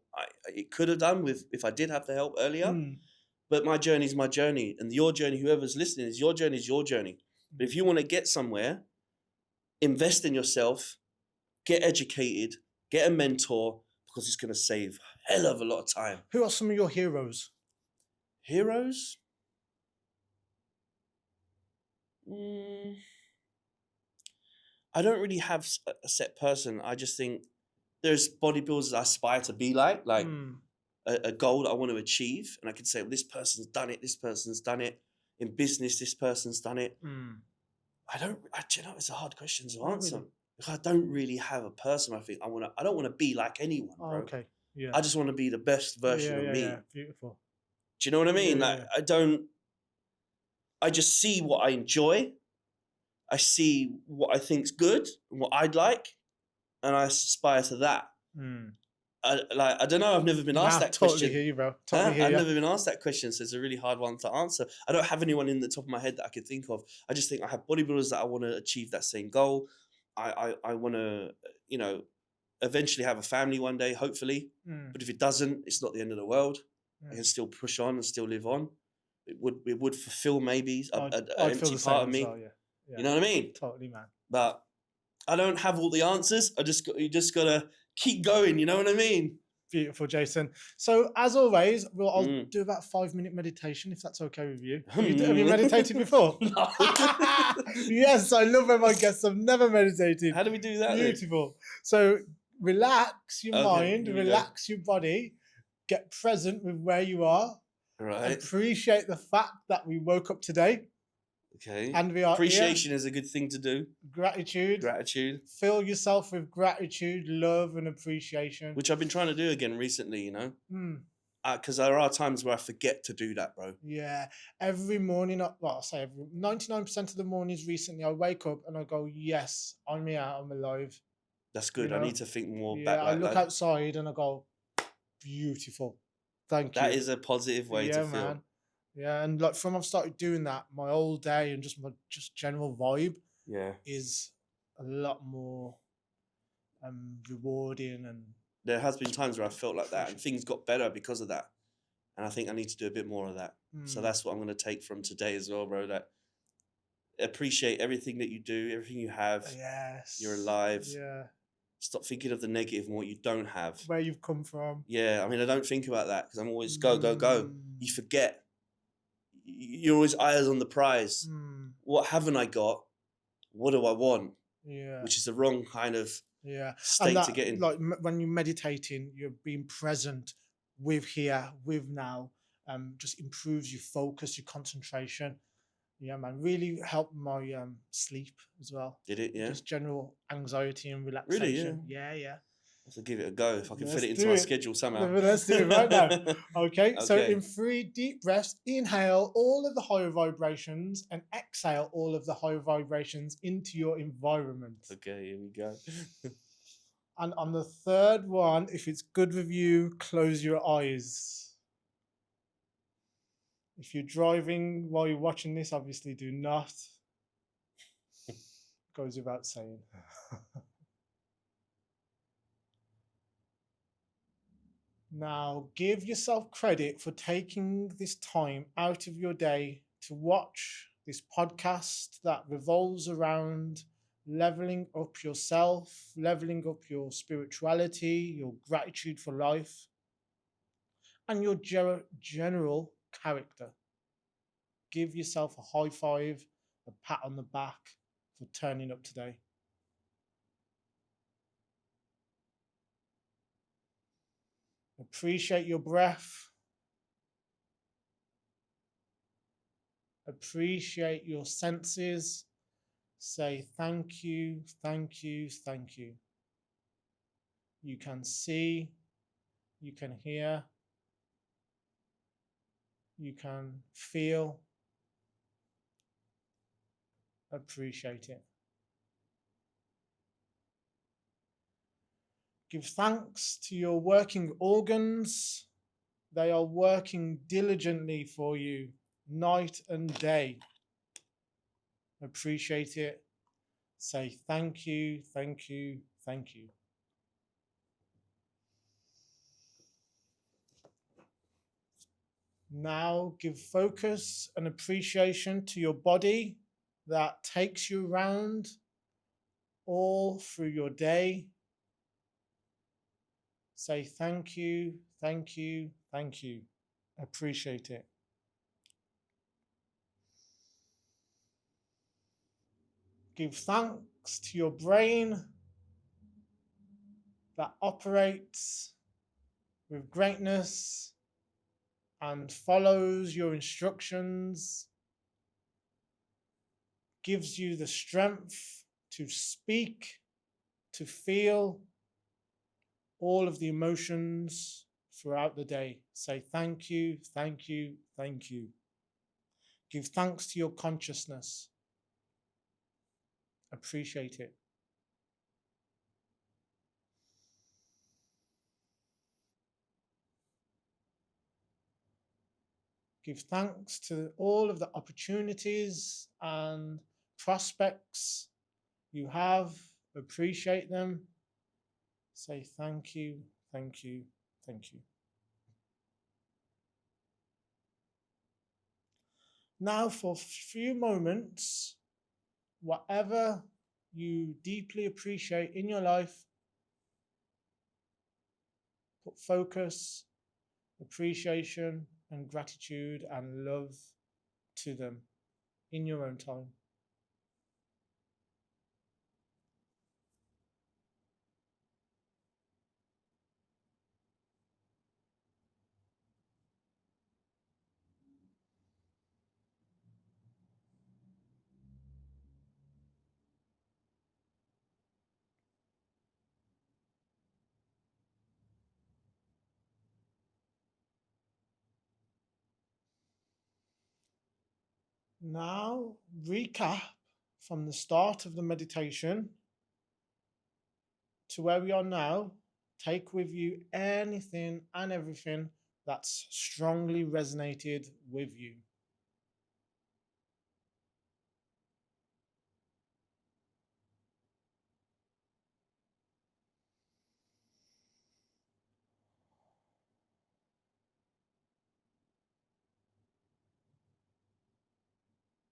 it could have done if I did have the help earlier. But my journey is my journey. And your journey, whoever's listening, is your journey. But if you want to get somewhere, invest in yourself, get educated, get a mentor, because it's going to save a hell of a lot of time. Who are some of your heroes? Heroes? I don't really have a set person. I just think there's bodybuilders I aspire to be like a goal that I want to achieve. And I can say, well, this person's done it, this person's done it. In business, this person's done it. You know, it's a hard question to answer. Really? Because I don't really have a person. I think I don't want to be like anyone, bro. Okay. Yeah. I just want to be the best version of me. Yeah. Beautiful. Do you know what I mean? I just see what I enjoy. I see what I think's good and what I'd like, and I aspire to that. I don't know. I've never been asked that question. Totally hear you, bro. I've never been asked that question, so it's a really hard one to answer. I don't have anyone in the top of my head that I could think of. I just think I have bodybuilders that I want to achieve that same goal. I want to, you know, eventually have a family one day, hopefully. But if it doesn't, it's not the end of the world. I can still push on and still live on. It would fulfill maybe an empty part of me. Well, yeah. Yeah. You know what I mean? Totally, man. But I don't have all the answers. You just gotta keep going. You know what I mean? Beautiful, Jason. So as always, I'll Mm. do about 5-minute meditation if that's okay with you. Hmm. Have you meditated before? No. Yes, I love when my guests have never meditated. How do we do that? Beautiful. So relax your Okay, mind, here we go. relax your body, get present with where you are. Right. Appreciate the fact that we woke up today Okay. and we are Appreciation is a good thing to do. Gratitude. Gratitude. Fill yourself with gratitude, love, and appreciation. Which I've been trying to do again recently, you know? Mm. Because there are times where I forget to do that, bro. Yeah, every morning, well, I'll say 99% of the mornings recently, I wake up and I go, yes, I'm here, I'm alive. That's good. You I know? need to think more Yeah, back I like look that. outside and I go, beautiful. Thank you. That is a positive way to feel. Man. Yeah, and like from I've started doing that, my whole day and just my general vibe is a lot more rewarding. And there has been times where I felt like that and things got better because of that. And I think I need to do a bit more of that. So that's what I'm going to take from today as well, bro. That appreciate everything that you do, everything you have. Yes. You're alive. Yeah. Stop thinking of the negative and what you don't have. Where you've come from. Yeah, I mean, I don't think about that because I'm always go, go, go. You forget. You're always eyes on the prize. What haven't I got? What do I want? Yeah. Which is the wrong kind of state that, to get in. Like when you're meditating, you're being present with here, with now. Just improves your focus, your concentration. Yeah, man. Really helped my sleep as well. Did it? Yeah. Just general anxiety and relaxation. Really? Yeah. Yeah. I have to give it a go if I can Let's fit it into my schedule somehow. Let's do it right now. Okay. So in 3 deep breaths, inhale all of the higher vibrations and exhale all of the higher vibrations into your environment. Okay, here we go. And on the third one, if it's good with you, close your eyes. If you're driving while you're watching this, obviously do not. Goes without saying. Now, give yourself credit for taking this time out of your day to watch this podcast that revolves around leveling up yourself, leveling up your spirituality, your gratitude for life, and your general character. Give yourself a high five, a pat on the back for turning up today. Appreciate your breath. Appreciate your senses. Say thank you, thank you, thank you. You can see, you can hear, you can feel. Appreciate it. Give thanks to your working organs. They are working diligently for you, night and day. Appreciate it. Say thank you, thank you, thank you. Now give focus and appreciation to your body that takes you around all through your day. Say thank you, thank you, thank you. Appreciate it. Give thanks to your brain that operates with greatness and follows your instructions, gives you the strength to speak, to feel all of the emotions throughout the day. Say thank you, thank you, thank you. Give thanks to your consciousness. Appreciate it. Give thanks to all of the opportunities and prospects you have. Appreciate them. Say thank you, thank you, thank you. Now for a few moments, whatever you deeply appreciate in your life, put focus, appreciation, and gratitude and love to them in your own time. Now, recap from the start of the meditation to where we are now. Take with you anything and everything that's strongly resonated with you.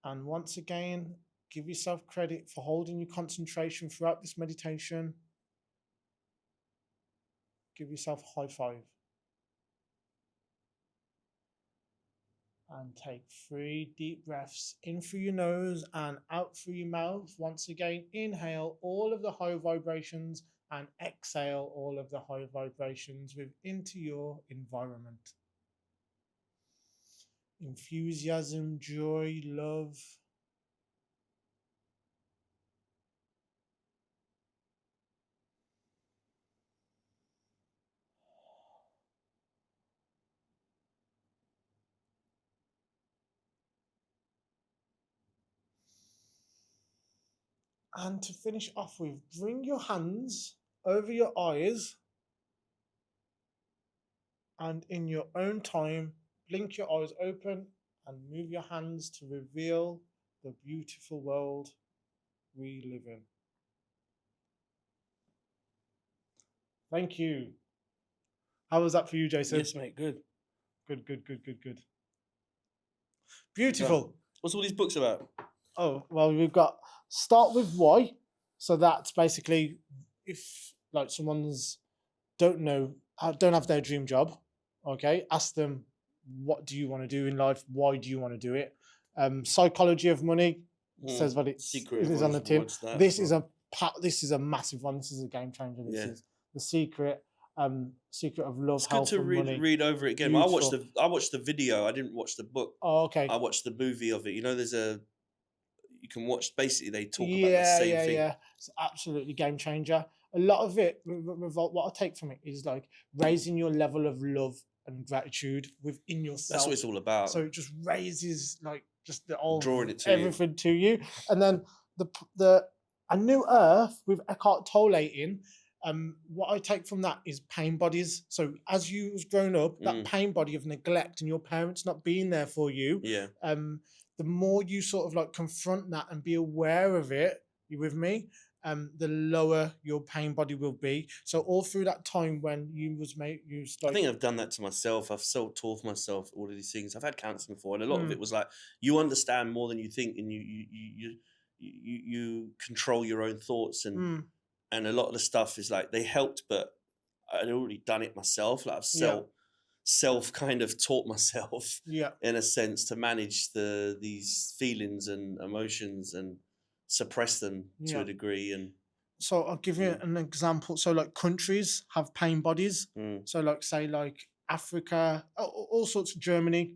And once again, give yourself credit for holding your concentration throughout this meditation. Give yourself a high five. And take 3 deep breaths in through your nose and out through your mouth. Once again, inhale all of the high vibrations and exhale all of the high vibrations into your environment. Enthusiasm, joy, love. And to finish off with, bring your hands over your eyes and in your own time, blink your eyes open and move your hands to reveal the beautiful world we live in. Thank you. How was that for you, Jason? Yes, mate. Good. Good. Beautiful. What's all these books about? Oh, well, we've got Start With Why. So that's basically if like someone's don't have their dream job, okay, ask them, what do you want to do in life? Why do you want to do it? Psychology of Money says what it is on the tin. This is a massive one. This is a game changer. This is The Secret. Secret of Love. It's good to read over it again. I watched the video. I didn't watch the book. Oh, okay. I watched the movie of it. You know, you can watch. Basically, they talk about the same thing. Yeah, it's absolutely game changer. A lot of it, what I take from it is like raising your level of love and gratitude within yourself. That's what it's all about. So it just raises like just drawing it to everything to you. And then the A New Earth with Eckhart Tolle in. What I take from that is pain bodies. So as you was growing up, that pain body of neglect and your parents not being there for you. Yeah. The more you sort of like confront that and be aware of it, you with me? The lower your pain body will be. So all through that time when I think I've done that to myself. I've self-taught myself all of these things. I've had counselling before, and a lot of it was like you understand more than you think, and you control your own thoughts, and a lot of the stuff is like they helped, but I'd already done it myself. Like I've self kind of taught myself, in a sense, to manage these feelings and emotions and suppress them to a degree. And so I'll give you an example. So like countries have pain bodies. So like say like Africa, all sorts of Germany,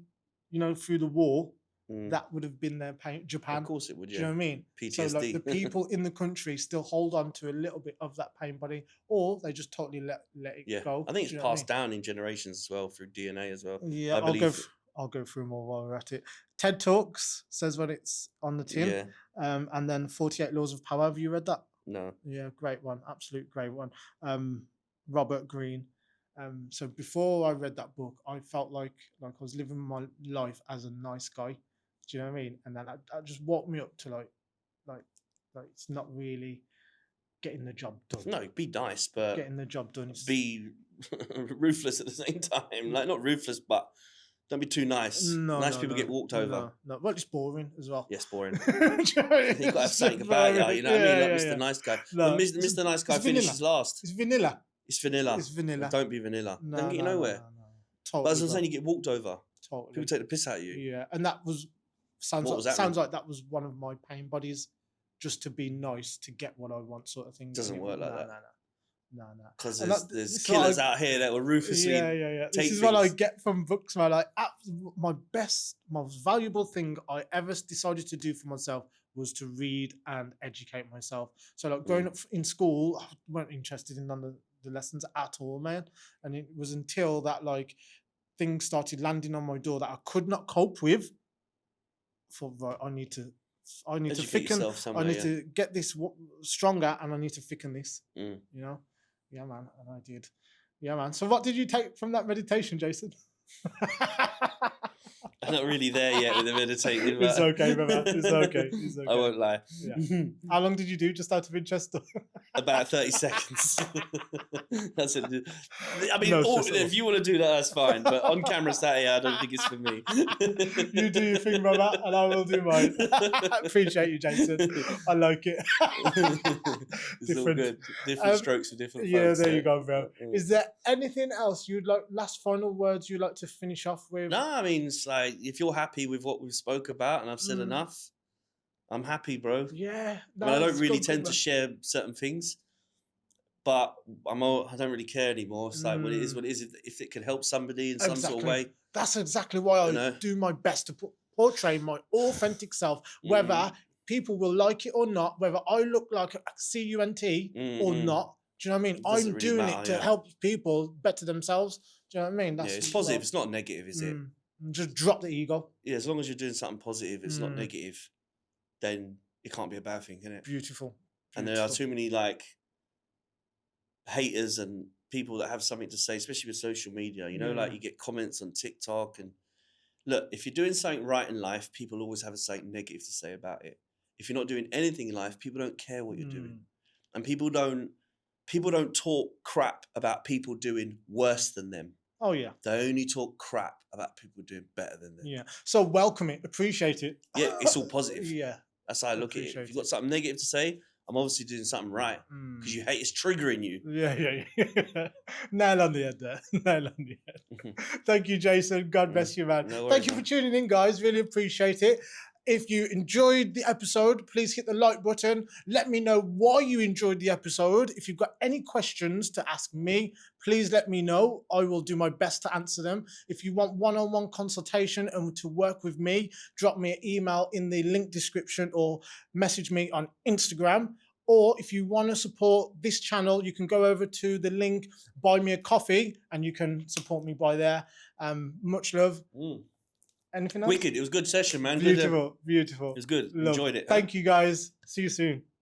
through the war, that would have been their pain. Japan, of course it would. Do you know what I mean? PTSD. So like the people in the country still hold on to a little bit of that pain body, or they just totally let it go. I think it's passed down in generations as well through DNA as well. Yeah, I'll go through more while we're at it. TED Talks says what it's on the tin. And then 48 Laws of Power. Have you read that? No. Yeah, great one. Absolute great one. Robert Greene. So before I read that book, I felt like I was living my life as a nice guy. Do you know what I mean? And then that just woke me up to like it's not really getting the job done. No, be nice, but getting the job done. Be ruthless at the same time. Like not ruthless, but Don't be too nice. No, Nice no, people no, get walked over. No. Well, it's boring as well. Yes, boring. You've You've got to have something about you know what I mean? Like Mr. Nice Guy. No, When Mr. Nice Guy finishes last. It's vanilla. It's vanilla. It's vanilla. Don't be vanilla. No, Don't get you nowhere. Totally, But as I'm saying, you get walked over. totally. People take the piss out of you. Yeah, and that was sounds like that was one of my pain bodies, just to be nice to get what I want, sort of thing. Doesn't work like that. No. Because there's killers out here that will ruthlessly. Yeah. This is what I get from books, man. Like, my most valuable thing I ever decided to do for myself was to read and educate myself. So, like, growing up in school, I weren't interested in none of the lessons at all, man. And it was until that, like, things started landing on my door that I could not cope with. Right, I need to thicken. I need to get this stronger, and I need to thicken this. You know, yeah, man, and I did. Yeah, man. So, what did you take from that meditation, Jason? I'm not really there yet with the meditating. It's okay, brother. It's okay. I won't lie. Yeah. How long did you do, just out of interest? About 30 seconds. That's it. I mean, No, if you want to do that, that's fine. But on camera Saturday, I don't think it's for me. You do your thing, brother, and I will do mine. Appreciate you, Jason. I like it. It's all good. Different strokes for different folks. Yeah, there you go, bro. Is there anything else you'd like, last final words you'd like to finish off with? No, I mean, it's like, if you're happy with what we've spoke about and I've said enough, I'm happy, bro. Yeah. I mean, I don't really tend to share certain things, but I don't really care anymore. It's like, what it is, what it is. If it can help somebody in some sort of way. That's exactly why I do my best to portray my authentic self, whether people will like it or not, whether I look like a CUNT or not. Do you know what I mean? I'm really doing it to help people better themselves. Do you know what I mean? That's it's positive. It's not negative, is it? Just drop the ego. Yeah, as long as you're doing something positive, it's not negative, then it can't be a bad thing, can it? Beautiful. And there are too many like haters and people that have something to say, especially with social media. You know, like you get comments on TikTok, and look, if you're doing something right in life, people always have something negative to say about it. If you're not doing anything in life, people don't care what you're doing, and people don't talk crap about people doing worse than them. Oh yeah. They only talk crap about people doing better than them. Yeah. So welcome it, appreciate it. Yeah, it's all positive. Yeah. That's how I look at it. If you've got something negative to say, I'm obviously doing something right because you hate it's triggering you. Yeah. Nail on the head there. Nail on the head. Thank you, Jason. God bless you, man. No worries, Thank you for tuning in, guys. Really appreciate it. If you enjoyed the episode, please hit the like button. Let me know why you enjoyed the episode. If you've got any questions to ask me, please let me know. I will do my best to answer them. If you want one-on-one consultation and to work with me, drop me an email in the link description or message me on Instagram. Or if you want to support this channel, you can go over to the link, buy me a coffee, and you can support me by there. Much love. Anything else? Wicked. It was a good session, man. Beautiful. It was good. Love. Enjoyed it. Thank you, guys. See you soon.